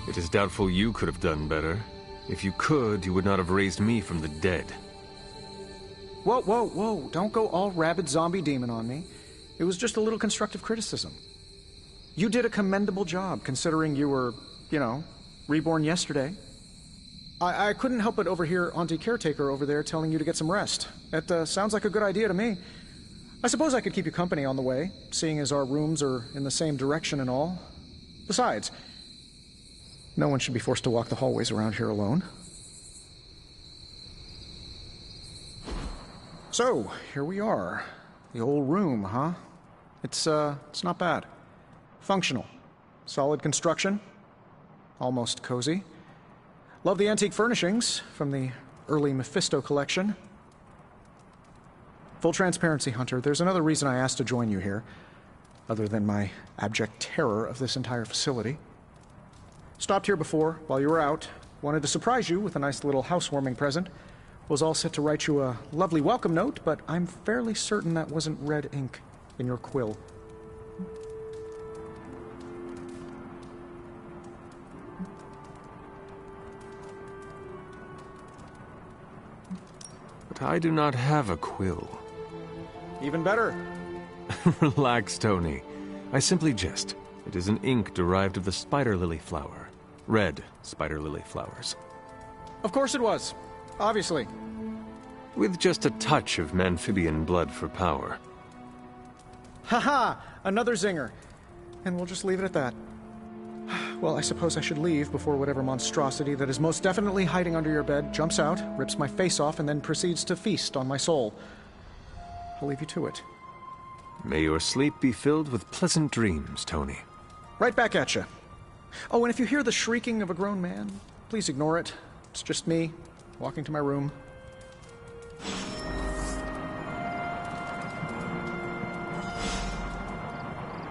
It is doubtful you could have done better. If you could, you would not have raised me from the dead. Whoa, whoa, whoa. Don't go all rabid zombie demon on me. It was just a little constructive criticism. You did a commendable job, considering you were, you know, reborn yesterday. I couldn't help but overhear Auntie Caretaker over there telling you to get some rest. That sounds like a good idea to me. I suppose I could keep you company on the way, seeing as our rooms are in the same direction and all. Besides, no one should be forced to walk the hallways around here alone. So, here we are. The old room, huh? It's not bad. Functional. Solid construction. Almost cozy. Love the antique furnishings from the early Mephisto collection. Full transparency, Hunter, there's another reason I asked to join you here, other than my abject terror of this entire facility. Stopped here before, while you were out. Wanted to surprise you with a nice little housewarming present. Was all set to write you a lovely welcome note, but I'm fairly certain that wasn't red ink in your quill. But I do not have a quill. Even better. Relax, Tony. I simply jest. It is an ink derived of the spider lily flower. Red spider lily flowers. Of course it was. Obviously. With just a touch of Amphibian blood for power. Haha! Another zinger. And we'll just leave it at that. Well, I suppose I should leave before whatever monstrosity that is most definitely hiding under your bed jumps out, rips my face off, and then proceeds to feast on my soul. I'll leave you to it. May your sleep be filled with pleasant dreams, Tony. Right back at you. Oh, and if you hear the shrieking of a grown man, please ignore it. It's just me, walking to my room.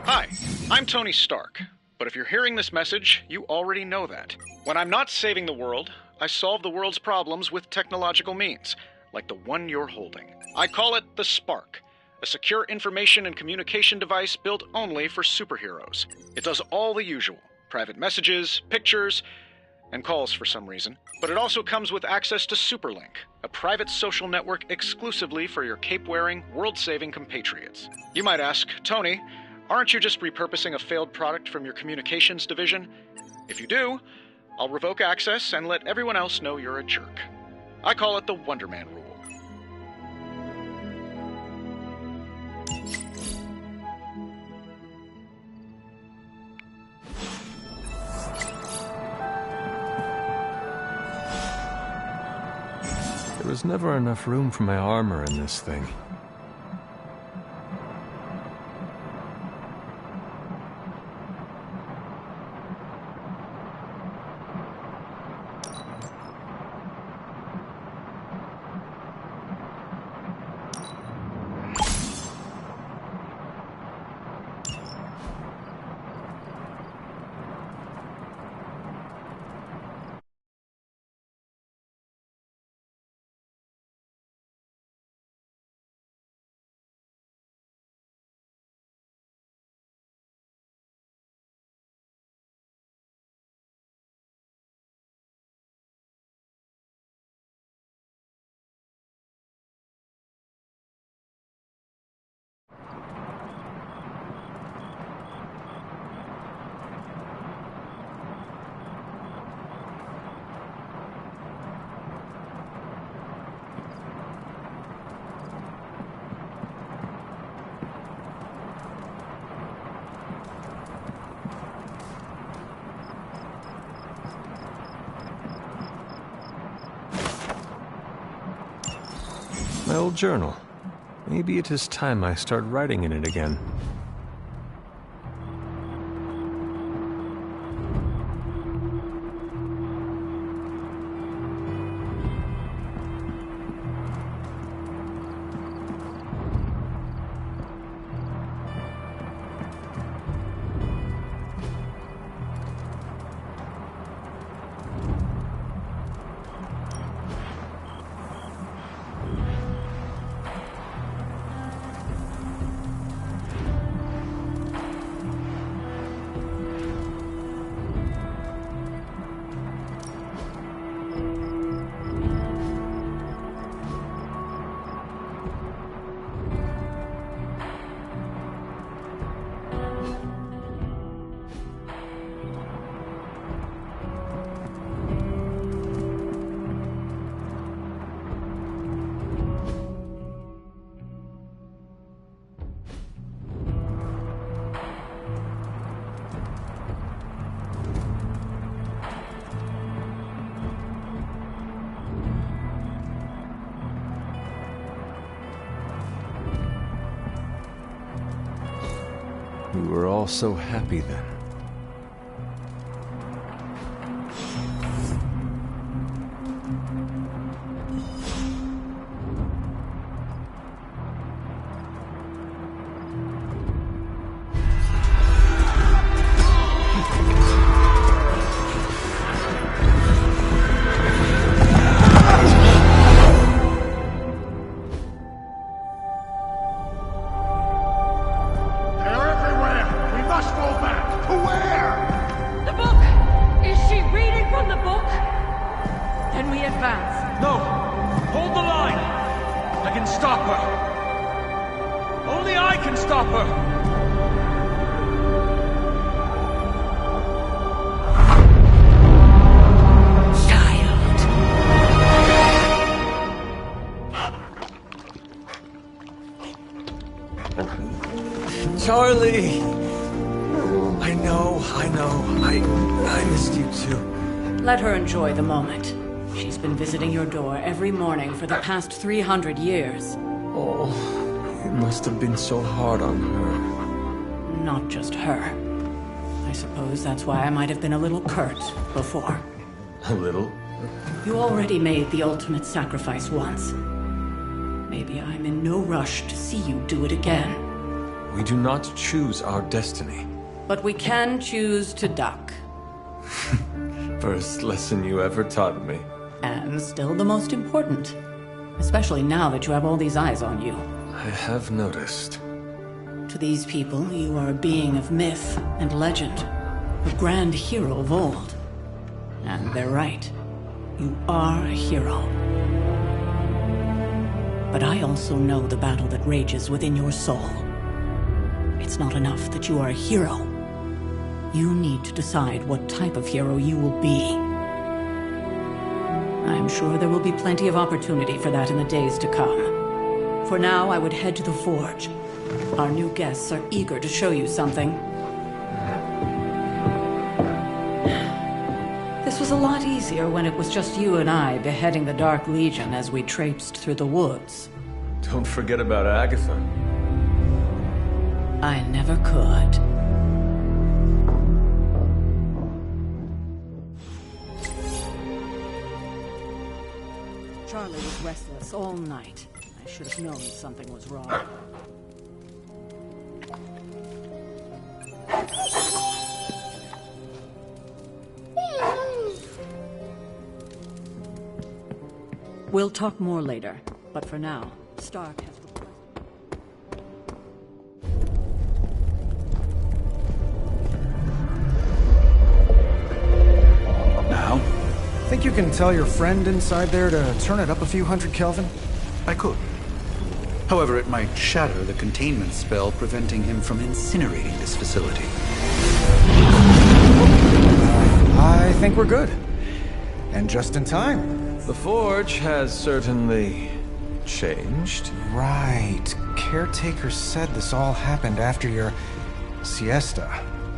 Hi, I'm Tony Stark. But if you're hearing this message, you already know that. When I'm not saving the world, I solve the world's problems with technological means, like the one you're holding. I call it the Spark, a secure information and communication device built only for superheroes. It does all the usual. private messages, pictures, and calls for some reason. But it also comes with access to Superlink, a private social network exclusively for your cape-wearing, world-saving compatriots. You might ask, Tony, aren't you just repurposing a failed product from your communications division? If you do, I'll revoke access and let everyone else know you're a jerk. I call it the Wonder Man rule. There was never enough room for my armor in this thing. My old journal. Maybe it is time I start writing in it again. We were all so happy then. Charlie! I know. I missed you too. Let her enjoy the moment. She's been visiting your door every morning for the past 300 years. Oh, it must have been so hard on her. Not just her. I suppose that's why I might have been a little curt before. A little? You already made the ultimate sacrifice once. Maybe I'm in no rush to see you do it again. We do not choose our destiny. But we can choose to duck. First lesson you ever taught me. And still the most important. Especially now that you have all these eyes on you. I have noticed. To these people, you are a being of myth and legend. the grand hero of old. And they're right. You are a hero. But I also know the battle that rages within your soul. It's not enough that you are a hero. You need to decide what type of hero you will be. I'm sure there will be plenty of opportunity for that in the days to come. For now, I would head to the Forge. Our new guests are eager to show you something. This was a lot easier when it was just you and I beheading the Dark Legion as we traipsed through the woods. Don't forget about Agatha. I never could. Charlie was restless all night. I should have known something was wrong. We'll talk more later, but for now, Stark has requested... Now? Think you can tell your friend inside there to turn it up a few hundred Kelvin? I could. However, it might shatter the containment spell preventing him from incinerating this facility. I think we're good. And just in time. The Forge has certainly changed. Right. Caretaker said this all happened after your siesta.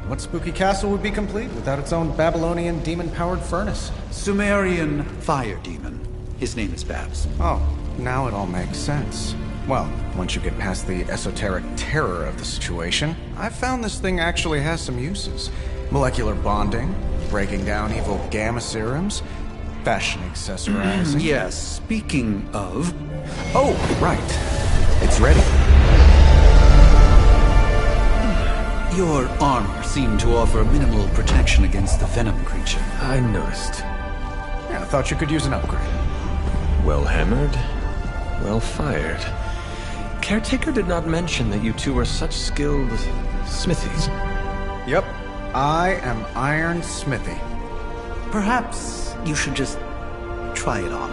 What spooky castle would be complete without its own Babylonian demon-powered furnace? Sumerian fire demon. His name is Babs. Oh, now it all makes sense. Well, once you get past the esoteric terror of the situation, I've found this thing actually has some uses. Molecular bonding, breaking down evil gamma serums, fashion accessorizing. Yes, speaking of... Oh, right. It's ready. Your armor seemed to offer minimal protection against the venom creature. I noticed. Yeah, I thought you could use an upgrade. Well hammered, well fired. Caretaker did not mention that you two are such skilled smithies. Yep, I am Iron Smithy. Perhaps you should just try it on.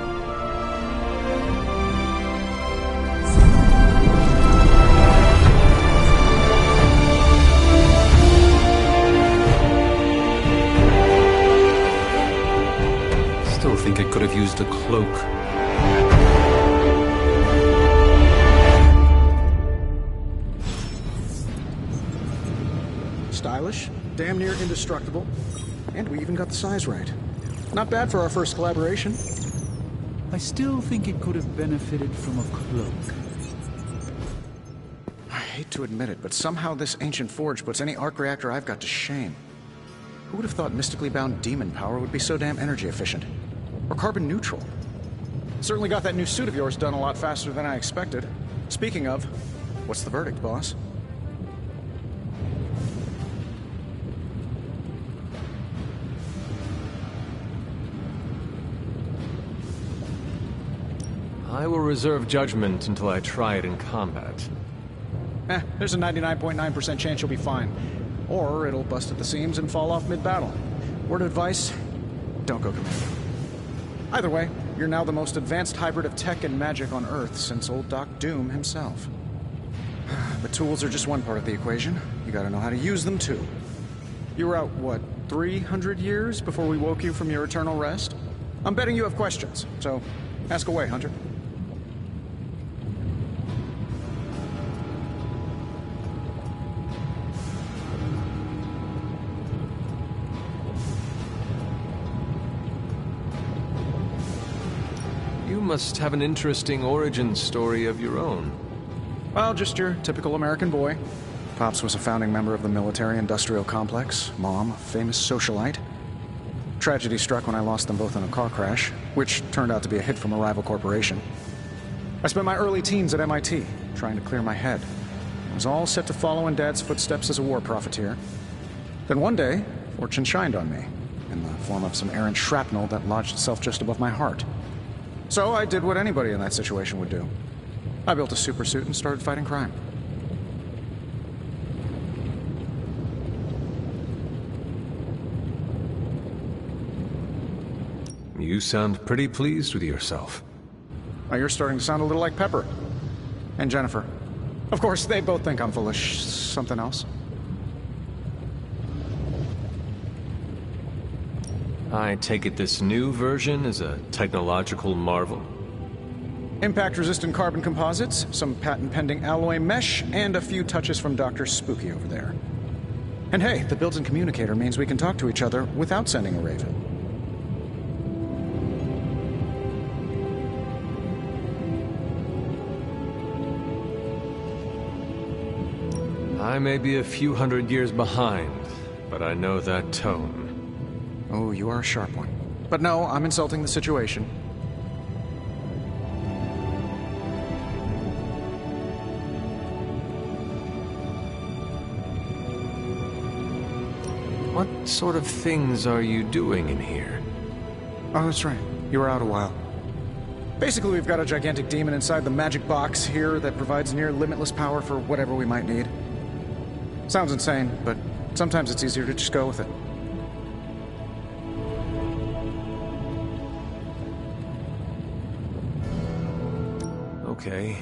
Still think it could have used a cloak. Stylish, damn near indestructible, and we even got the size right. Not bad for our first collaboration. I still think it could have benefited from a cloak. I hate to admit it, but somehow this ancient forge puts any arc reactor I've got to shame. Who would have thought mystically bound demon power would be so damn energy efficient? Or carbon neutral? Certainly got that new suit of yours done a lot faster than I expected. Speaking of, what's the verdict, boss? I will reserve judgment until I try it in combat. There's a 99.9% chance you'll be fine. Or it'll bust at the seams and fall off mid-battle. Word of advice, don't go commando. Either way, you're now the most advanced hybrid of tech and magic on Earth since old Doc Doom himself. But tools are just one part of the equation. You gotta know how to use them too. You were out, what, 300 years before we woke you from your eternal rest? I'm betting you have questions, so ask away, Hunter. You must have an interesting origin story of your own. Well, just your typical American boy. Pops was a founding member of the military-industrial complex. Mom, a famous socialite. Tragedy struck when I lost them both in a car crash, which turned out to be a hit from a rival corporation. I spent my early teens at MIT, trying to clear my head. I was all set to follow in Dad's footsteps as a war profiteer. Then one day, fortune shined on me, in the form of some errant shrapnel that lodged itself just above my heart. So I did what anybody in that situation would do. I built a super suit and started fighting crime. You sound pretty pleased with yourself. Now you're starting to sound a little like Pepper. And Jennifer. Of course, they both think I'm full of something else. I take it this new version is a technological marvel? Impact-resistant carbon composites, some patent-pending alloy mesh, and a few touches from Dr. Spooky over there. And hey, the built-in communicator means we can talk to each other without sending a raven. I may be a few hundred years behind, but I know that tone. Oh, you are a sharp one. But no, I'm insulting the situation. What sort of things are you doing in here? Oh, that's right. You were out a while. Basically, we've got a gigantic demon inside the magic box here that provides near limitless power for whatever we might need. Sounds insane, but sometimes it's easier to just go with it. Okay.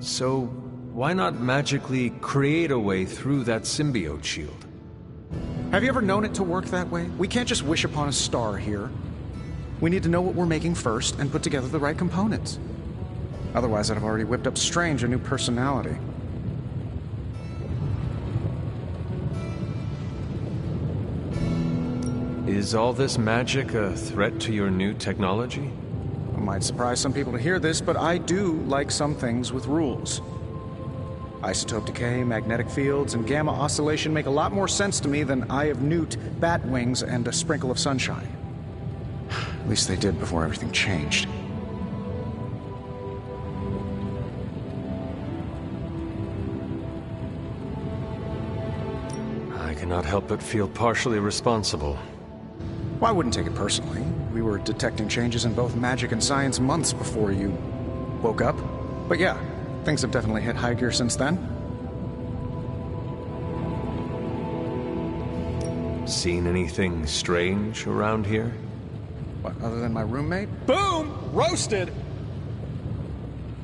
So, why not magically create a way through that symbiote shield? Have you ever known it to work that way? We can't just wish upon a star here. We need to know what we're making first and put together the right components. Otherwise, I'd have already whipped up Strange a new personality. Is all this magic a threat to your new technology? It might surprise some people to hear this, but I do like some things with rules. Isotope decay, magnetic fields, and gamma oscillation make a lot more sense to me than Eye of Newt, bat wings, and a sprinkle of sunshine. At least they did before everything changed. I cannot help but feel partially responsible. Well, I wouldn't take it personally. We were detecting changes in both magic and science months before you woke up. But yeah, things have definitely hit high gear since then. Seen anything strange around here? What, other than my roommate? Boom! Roasted!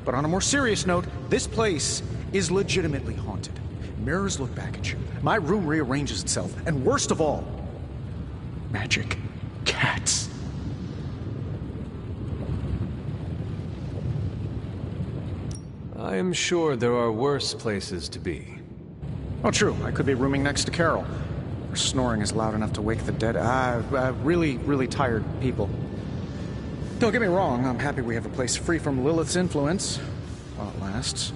But on a more serious note, this place is legitimately haunted. Mirrors look back at you. My room rearranges itself. And worst of all, magic cats. I am sure there are worse places to be. Oh, true. I could be rooming next to Carol. Her snoring is loud enough to wake the dead. Really, really tired people. Don't get me wrong, I'm happy we have a place free from Lilith's influence, while it lasts.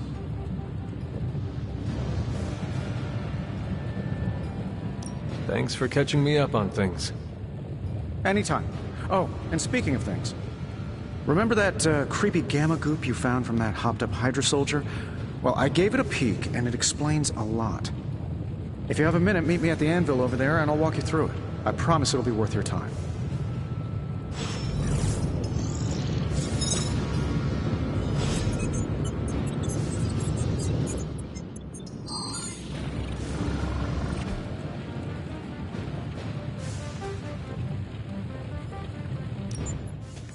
Thanks for catching me up on things. Anytime. Oh, and speaking of things, remember that creepy gamma goop you found from that hopped-up Hydra soldier? Well, I gave it a peek, and it explains a lot. If you have a minute, meet me at the anvil over there, and I'll walk you through it. I promise it'll be worth your time.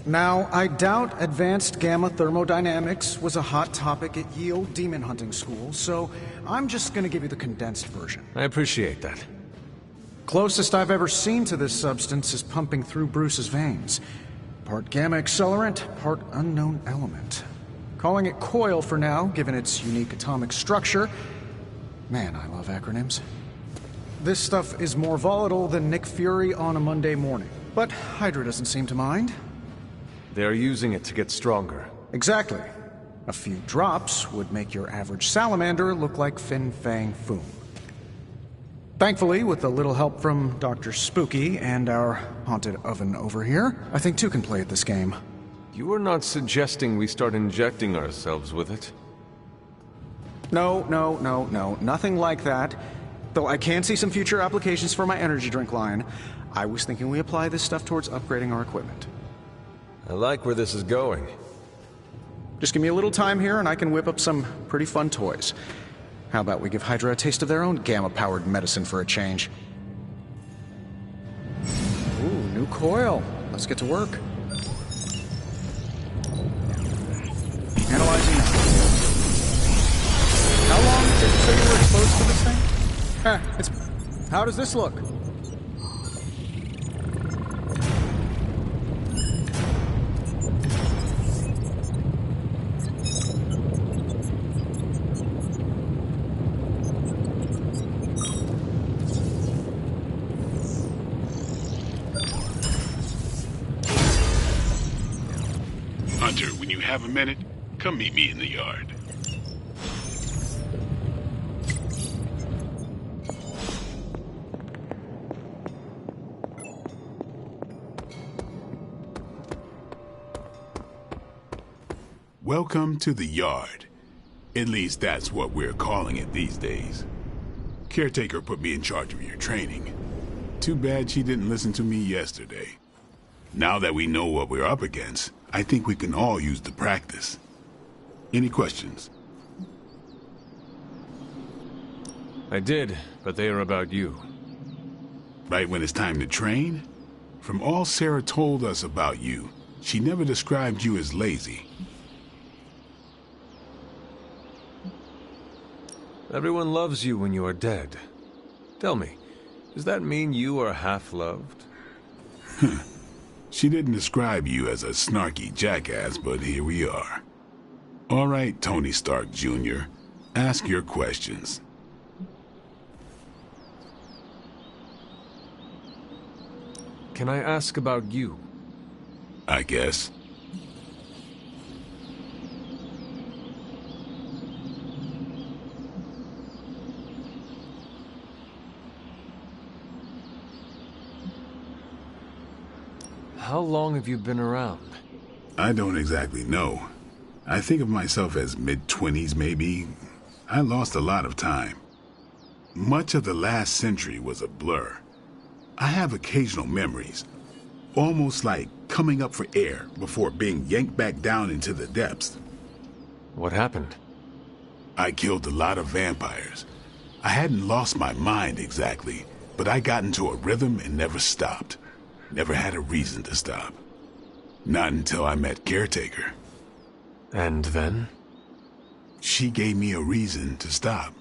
Now, I doubt advanced gamma thermodynamics was a hot topic at Yield Demon Hunting School, so I'm just gonna give you the condensed version. I appreciate that. Closest I've ever seen to this substance is pumping through Bruce's veins. Part gamma accelerant, part unknown element. Calling it Coil for now, given its unique atomic structure. Man, I love acronyms. This stuff is more volatile than Nick Fury on a Monday morning. But Hydra doesn't seem to mind. They're using it to get stronger. Exactly. A few drops would make your average salamander look like Fin Fang Foom. Thankfully, with a little help from Dr. Spooky and our haunted oven over here, I think two can play at this game. You are not suggesting we start injecting ourselves with it? No, nothing like that. Though I can see some future applications for my energy drink line. I was thinking we apply this stuff towards upgrading our equipment. I like where this is going. Just give me a little time here and I can whip up some pretty fun toys. How about we give Hydra a taste of their own gamma-powered medicine for a change? Ooh, new coil. Let's get to work. close to this thing? How does this look? Hunter, when you have a minute, come meet me in the yard. Welcome to the yard. At least that's what we're calling it these days. Caretaker put me in charge of your training. Too bad she didn't listen to me yesterday. Now that we know what we're up against, I think we can all use the practice. Any questions? I did, but they are about you. Right when it's time to train? From all Sarah told us about you, she never described you as lazy. Everyone loves you when you are dead. Tell me, does that mean you are half-loved? She didn't describe you as a snarky jackass, but here we are. All right, Tony Stark Jr., ask your questions. Can I ask about you? I guess. How long have you been around? I don't exactly know. I think of myself as mid-20s, maybe. I lost a lot of time. Much of the last century was a blur. I have occasional memories, almost like coming up for air before being yanked back down into the depths. What happened? I killed a lot of vampires. I hadn't lost my mind exactly, but I got into a rhythm and never stopped. Never had a reason to stop. Not until I met Caretaker. And then? She gave me a reason to stop.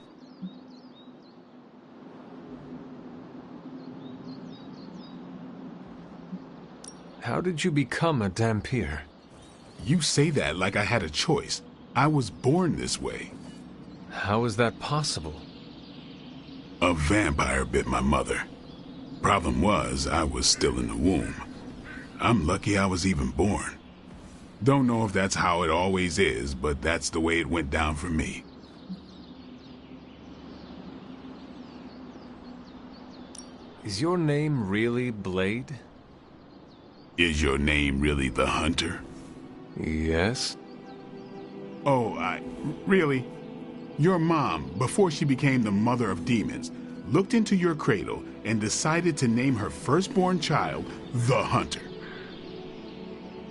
How did you become a Dhampir? You say that like I had a choice. I was born this way. How is that possible? A vampire bit my mother. Problem was, I was still in the womb. I'm lucky I was even born. Don't know if that's how it always is, but that's the way it went down for me. Is your name really Blade? Is your name really the Hunter? Yes. Oh, really? Your mom, before she became the mother of demons, looked into your cradle and decided to name her firstborn child the Hunter.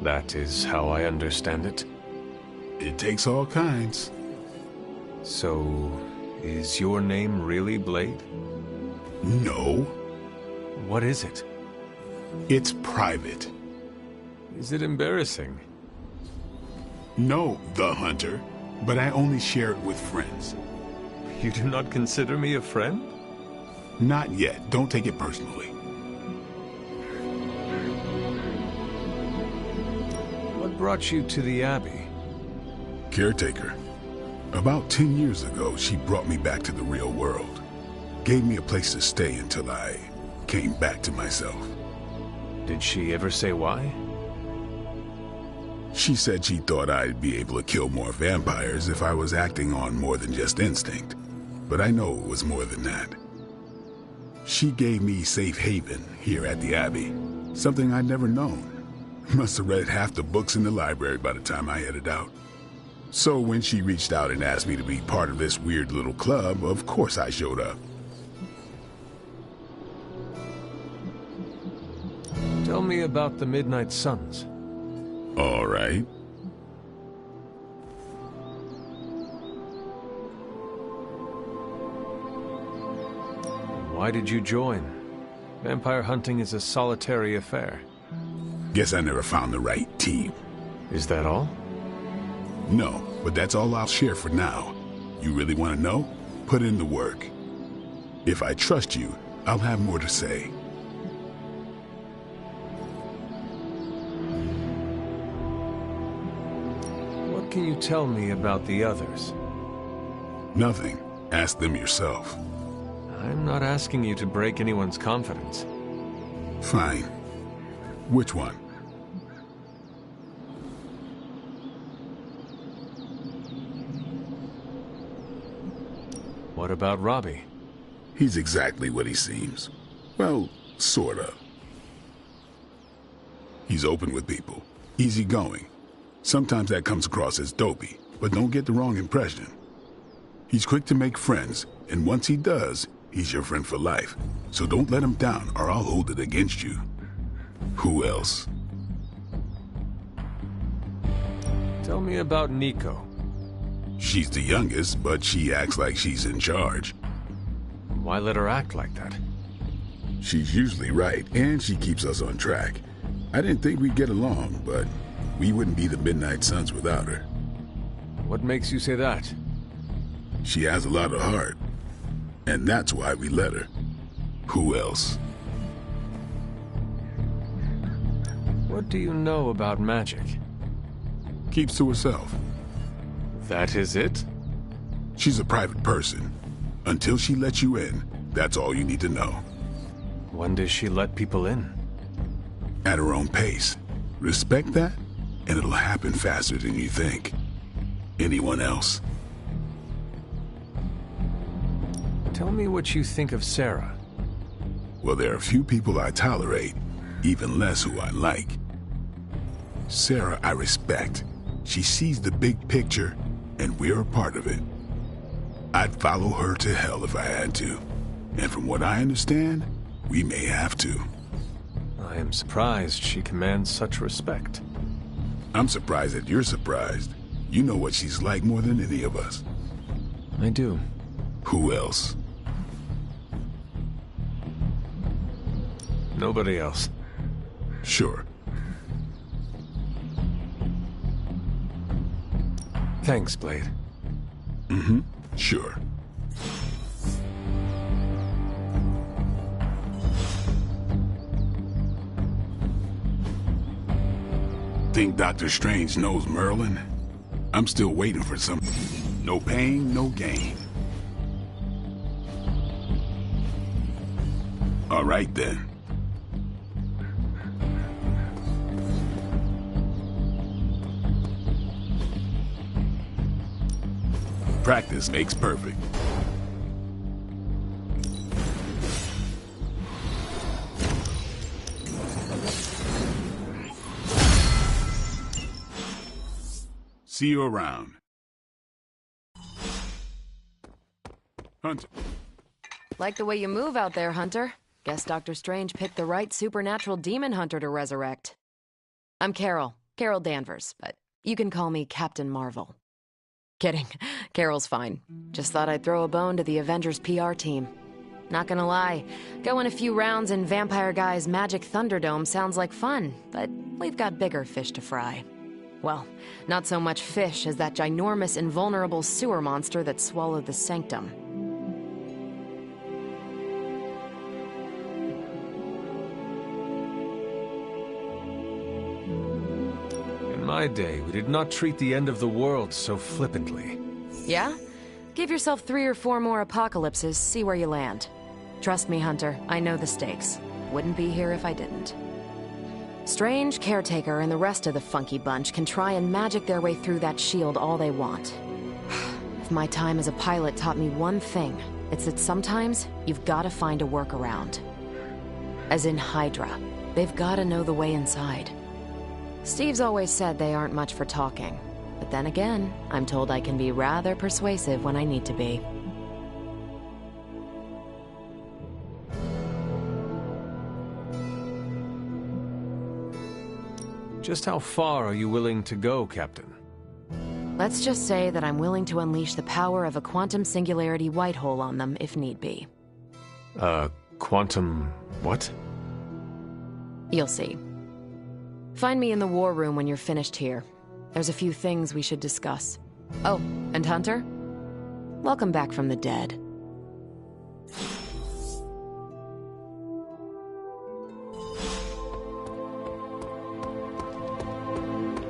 That is how I understand it. It takes all kinds. So, is your name really Blade? No. What is it? It's private. Is it embarrassing? No, the Hunter, but I only share it with friends. You do not consider me a friend? Not yet. Don't take it personally. What brought you to the Abbey? Caretaker. About 10 years ago, she brought me back to the real world. Gave me a place to stay until I came back to myself. Did she ever say why? She said she thought I'd be able to kill more vampires if I was acting on more than just instinct. But I know it was more than that. She gave me safe haven here at the Abbey. Something I'd never known. Must have read half the books in the library by the time I headed out. So when she reached out and asked me to be part of this weird little club, of course I showed up. Tell me about the Midnight Suns. All right. Why did you join? Vampire hunting is a solitary affair. Guess I never found the right team. Is that all? No, but that's all I'll share for now. You really want to know? put in the work. If I trust you, I'll have more to say. What can you tell me about the others? Nothing. Ask them yourself. I'm not asking you to break anyone's confidence. Fine. Which one? What about Robbie? He's exactly what he seems. Well, sort of. He's open with people, easygoing. Sometimes that comes across as dopey, but don't get the wrong impression. He's quick to make friends, and once he does, he's your friend for life. So don't let him down, or I'll hold it against you. Who else? Tell me about Nico. She's the youngest, but she acts like she's in charge. Why let her act like that? She's usually right, and she keeps us on track. I didn't think we'd get along, but we wouldn't be the Midnight Suns without her. What makes you say that? She has a lot of heart, and that's why we let her. Who else? What do you know about magic? Keeps to herself. That is it? She's a private person. Until she lets you in, that's all you need to know. When does she let people in? At her own pace. Respect that, and it'll happen faster than you think. Anyone else? Tell me what you think of Sarah. Well, there are a few people I tolerate, even less who I like. Sarah, I respect. She sees the big picture, and we're a part of it. I'd follow her to hell if I had to. And from what I understand, we may have to. I am surprised she commands such respect. I'm surprised that you're surprised. You know what she's like more than any of us. I do. Who else? Nobody else. Sure. Thanks, Blade. Mm-hmm. Sure. Think Dr. Strange knows Merlin? I'm still waiting for some. No pain, no gain. All right, then. Practice makes perfect. See you around. Hunter. Like the way you move out there, Hunter. Guess Dr. Strange picked the right supernatural demon hunter to resurrect. I'm Carol Danvers, but you can call me Captain Marvel. Kidding. Carol's fine. Just thought I'd throw a bone to the Avengers PR team. Not gonna lie, going a few rounds in Vampire Guy's Magic Thunderdome sounds like fun, but we've got bigger fish to fry. Well, not so much fish as that ginormous invulnerable sewer monster that swallowed the Sanctum. In my day, we did not treat the end of the world so flippantly. Yeah? Give yourself 3 or 4 more apocalypses, see where you land. Trust me, Hunter, I know the stakes. Wouldn't be here if I didn't. Strange, Caretaker, and the rest of the funky bunch can try and magic their way through that shield all they want. If my time as a pilot taught me one thing, it's that sometimes you've got to find a workaround. As in Hydra. They've got to know the way inside. Steve's always said they aren't much for talking. But then again, I'm told I can be rather persuasive when I need to be. Just how far are you willing to go, Captain? Let's just say that I'm willing to unleash the power of a quantum singularity white hole on them if need be. Quantum... what? You'll see. Find me in the war room when you're finished here. There's a few things we should discuss. Oh, and Hunter? Welcome back from the dead.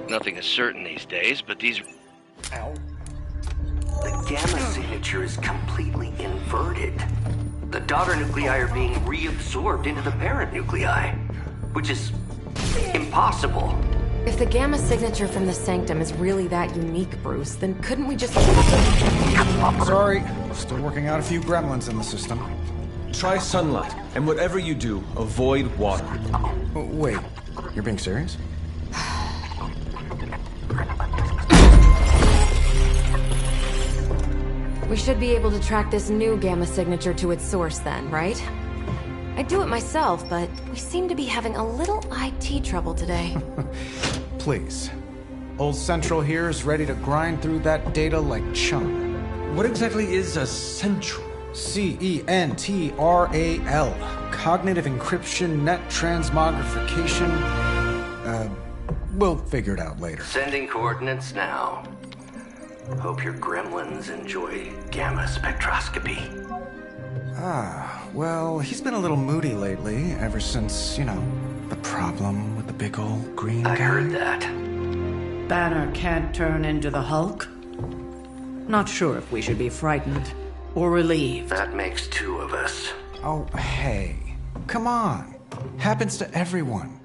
Nothing is certain these days, but these... Ow. The gamma signature is completely inverted. The daughter nuclei are being reabsorbed into the parent nuclei, which is impossible. If the gamma signature from the Sanctum is really that unique, Bruce, then couldn't we just... Sorry, still working out a few gremlins in the system. Try sunlight, and whatever you do, avoid water. Oh, wait, you're being serious? We should be able to track this new gamma signature to its source then, right? I'd do it myself, but we seem to be having a little IT trouble today. Please. Old Central here is ready to grind through that data like chum. What exactly is a Central? CENTRAL. Cognitive Encryption Net Transmogrification. We'll figure it out later. Sending coordinates now. Hope your gremlins enjoy gamma spectroscopy. Well, he's been a little moody lately, ever since, you know, the problem with the big old green guy. I heard that. Banner can't turn into the Hulk? Not sure if we should be frightened or relieved. That makes two of us. Oh, hey. Come on. Happens to everyone.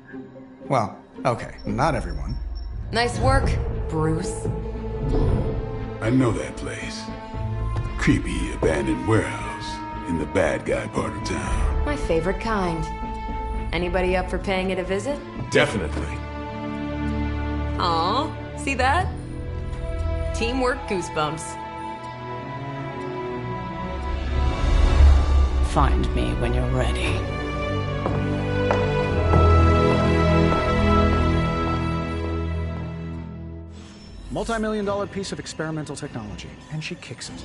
Well, okay, not everyone. Nice work, Bruce. I know that place. Creepy abandoned warehouse in the bad guy part of town. My favorite kind. Anybody up for paying it a visit? Definitely. Aw, see that? Teamwork goosebumps. Find me when you're ready. Multi-million-dollar piece of experimental technology, and she kicks it.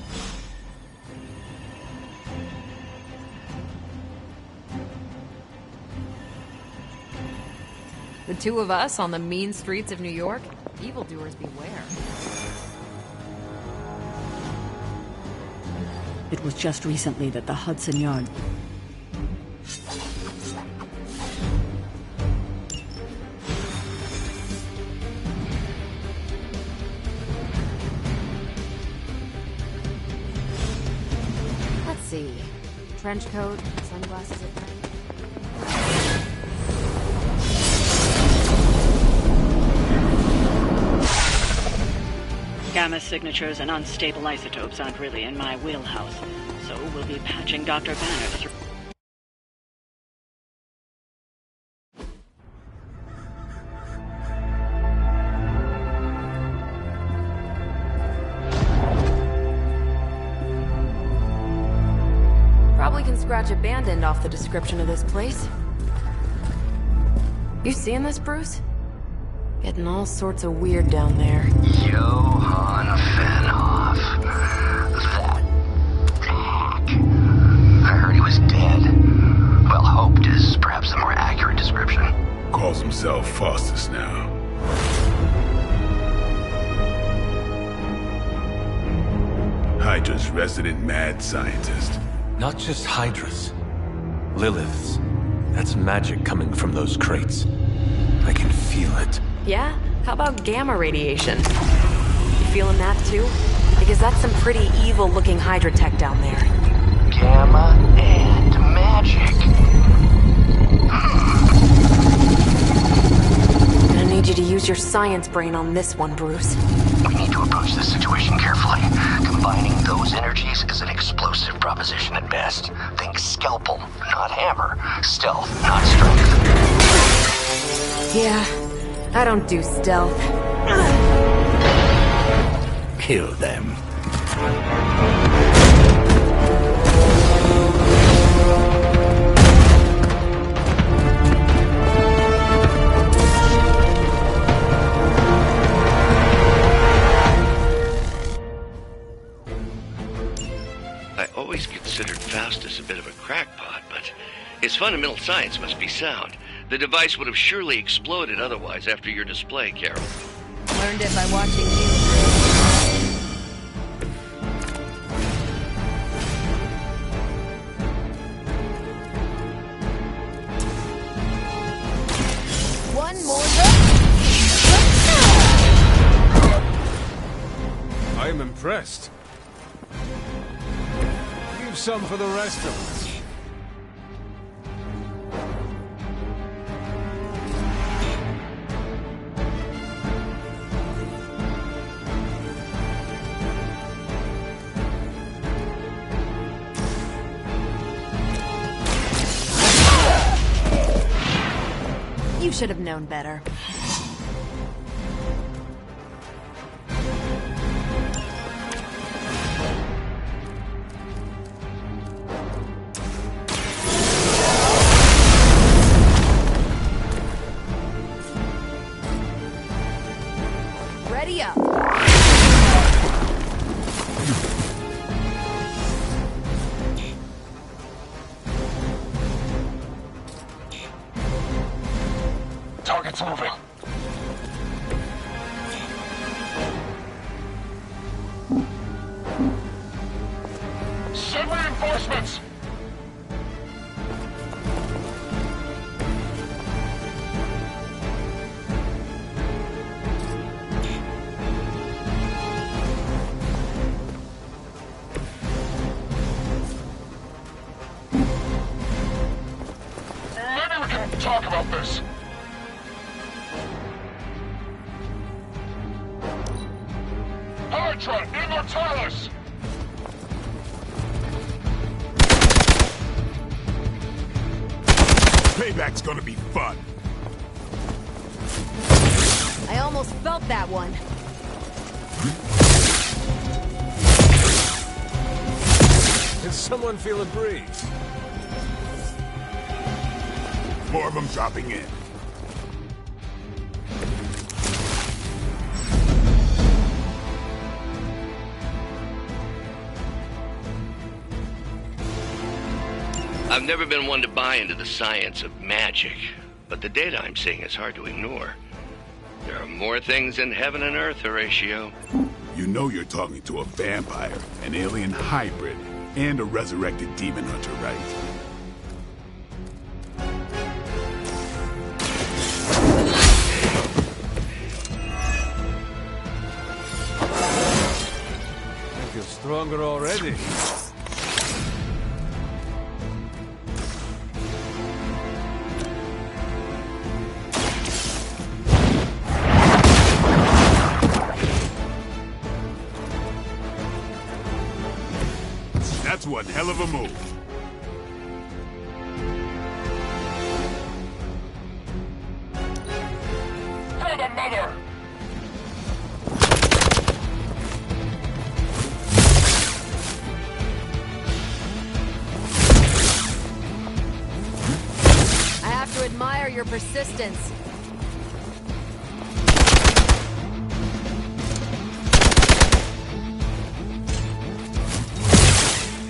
The two of us on the mean streets of New York? Evildoers beware. It was just recently that the Hudson Yard... Let's see. Trench coat, sunglasses at night. Gamma signatures and unstable isotopes aren't really in my wheelhouse, so we'll be patching Dr. Banner through. Probably can scratch abandoned off the description of this place. You seeing this, Bruce? Getting all sorts of weird down there. Johann Fenhoff. That hack. I heard he was dead. Well, hoped is perhaps a more accurate description. Calls himself Faustus now. Hydra's resident mad scientist. Not just Hydras. Liliths. That's magic coming from those crates. I can feel it. Yeah? How about gamma radiation? You feeling that too? Because that's some pretty evil-looking Hydra tech down there. Gamma and magic. I need you to use your science brain on this one, Bruce. We need to approach this situation carefully. Combining those energies is an explosive proposition at best. Think scalpel, not hammer. Stealth, not strength. Yeah, I don't do stealth. Kill them. I always considered Faustus a bit of a crackpot, but his fundamental science must be sound. The device would have surely exploded otherwise after your display, Carol. Learned it by watching you. I'm impressed. Leave some for the rest of us. You should have known better. Ready up. Target's moving. Send reinforcements! Maybe we can talk about this. Hydra, Immortalis! Payback's gonna be fun. I almost felt that one. Can someone feel a breeze? More of them dropping in. I've never been one to buy into the science of magic, but the data I'm seeing is hard to ignore. There are more things in heaven and earth, Horatio. You know you're talking to a vampire, an alien hybrid, and a resurrected demon hunter, right? I feel stronger already. That's one hell of a move. For the mother! I have to admire your persistence.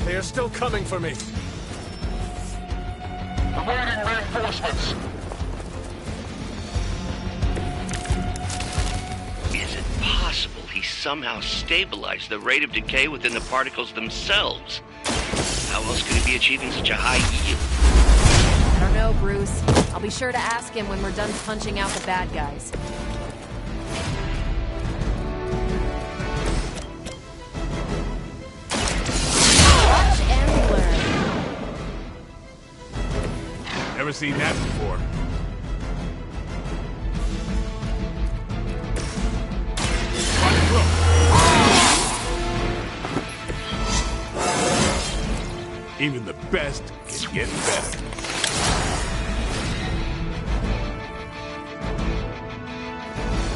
They are still coming for me. Awaiting reinforcements. Is it possible he somehow stabilized the rate of decay within the particles themselves? How else could he be achieving such a high yield? I don't know, Bruce. I'll be sure to ask him when we're done punching out the bad guys. Never seen that before. Even the best can get better.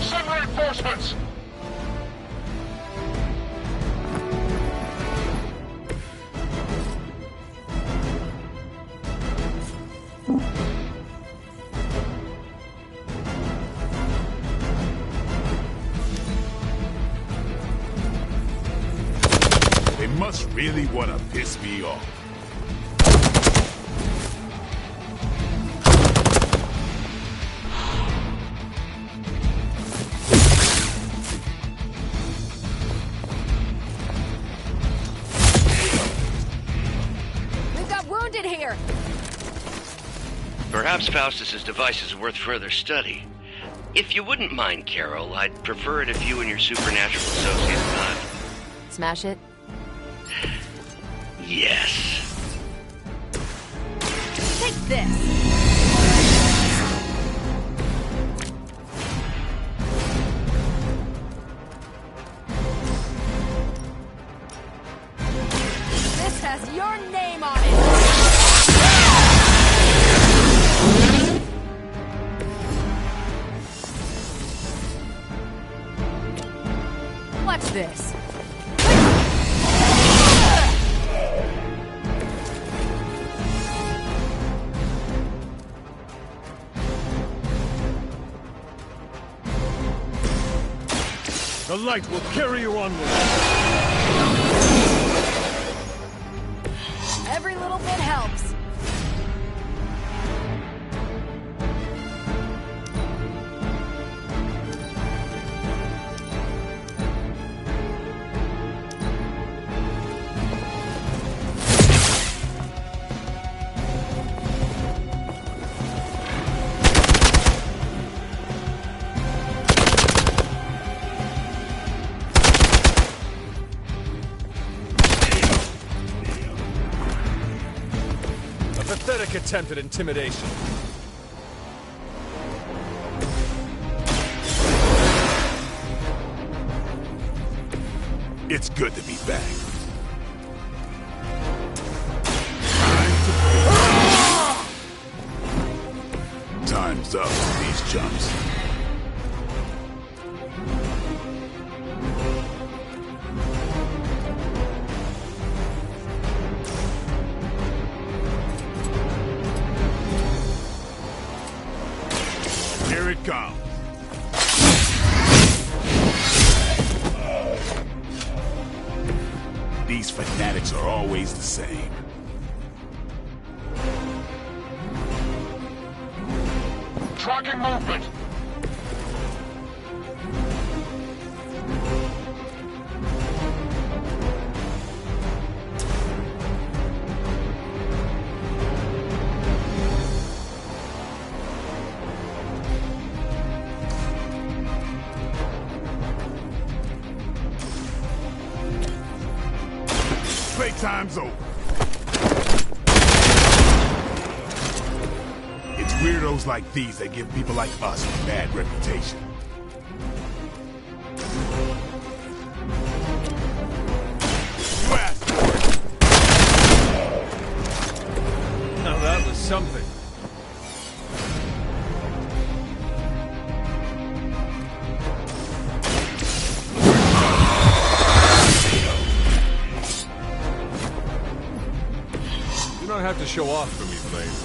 Send reinforcements! They must really want to piss me off. We've got wounded here! Perhaps Faustus's device is worth further study. If you wouldn't mind, Carol, I'd prefer it if you and your supernatural associates not Smash it? Yes. Take this! This has your name on it! Watch this. The light will carry you onward. Every little bit helps. Pathetic attempt at intimidation. It's good to be back. Time's up for these chumps. Here it comes. These fanatics are always the same. Tracking movement. Playtime's over. It's weirdos like these that give people like us a bad reputation. You asked for it. Now that was something. You don't have to show off for me, Blaze.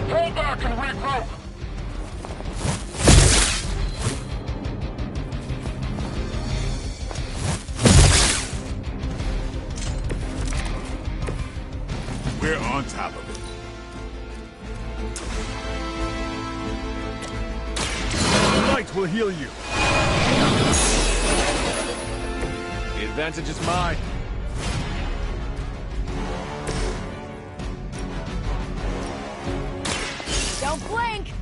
Hold back and regroup. We're on top of it. The light will heal you. The advantage is mine. Don't blink!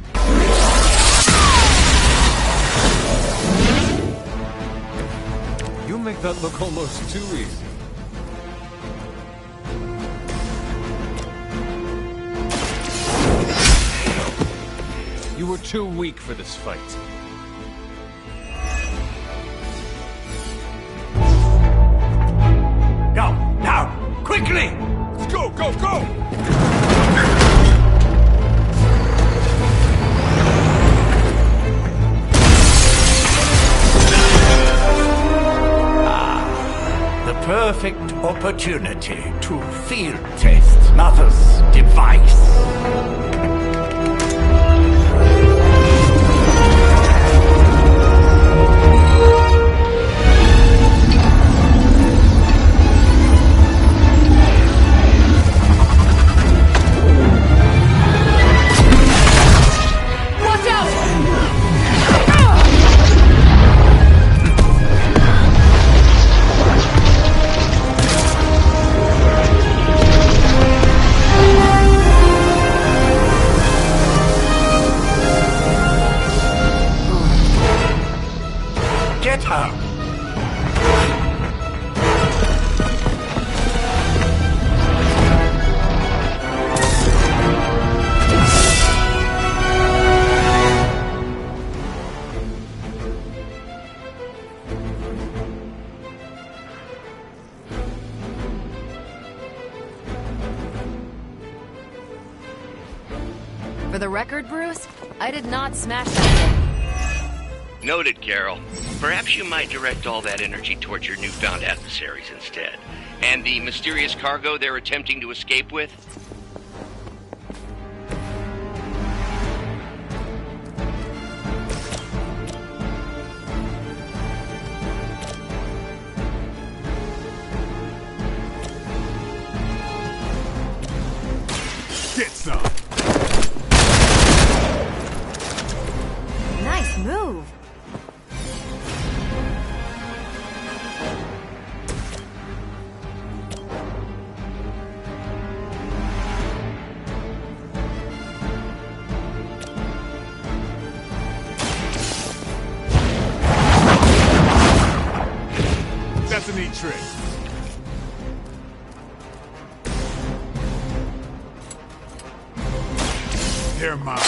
You make that look almost too easy. You were too weak for this fight. Go, now, quickly! Let's go, go, go! The perfect opportunity to field test Mother's device. For the record, Bruce, I did not smash that thing. Noted, Carol. Perhaps you might direct all that energy towards your newfound adversaries instead. And the mysterious cargo they're attempting to escape with? Get some! Nice move. That's a neat trick. They're mine.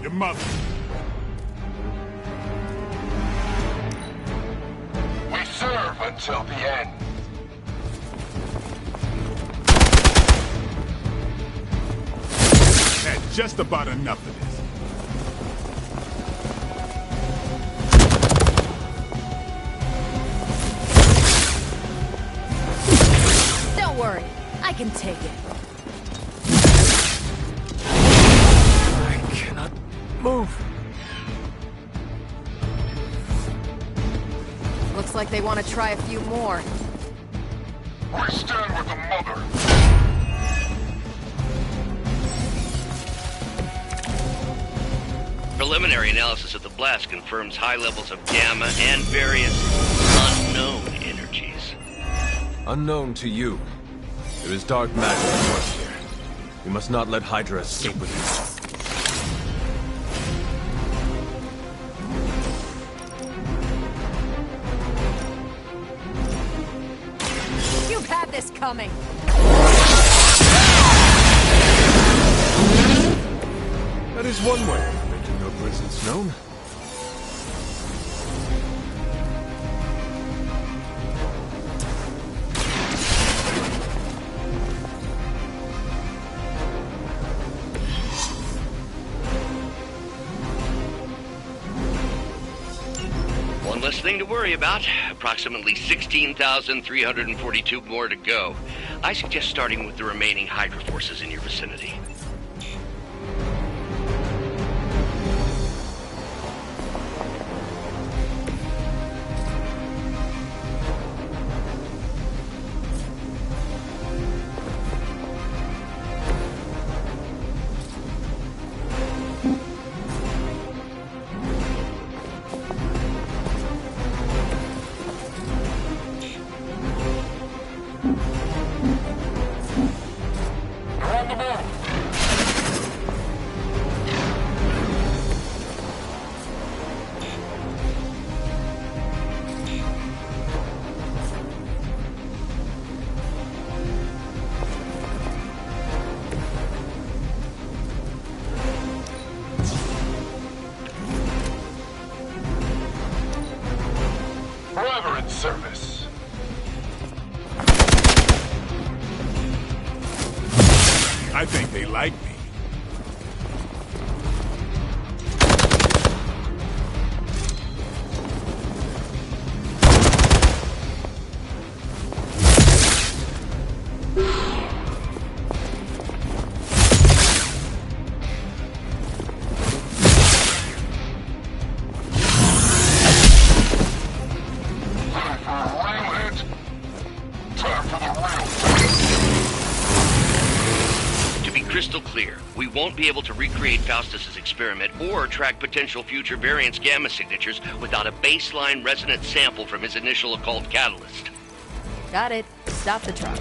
Your mother. We serve until the end. Had just about enough of this. Don't worry, I can take it. I cannot move. Looks like they want to try a few more. We stand with the mother. Preliminary analysis of the blast confirms high levels of gamma and various unknown energies. Unknown to you. There is dark magic at work here. We must not let Hydra escape with us. You've had this coming. That is one way of making your presence known. One less thing to worry about. Approximately 16,342 more to go. I suggest starting with the remaining Hydra forces in your vicinity. Forever in service. I think they like me. Crystal clear. We won't be able to recreate Faustus's experiment or track potential future variants' gamma signatures without a baseline resonance sample from his initial occult catalyst. Got it. Stop the truck.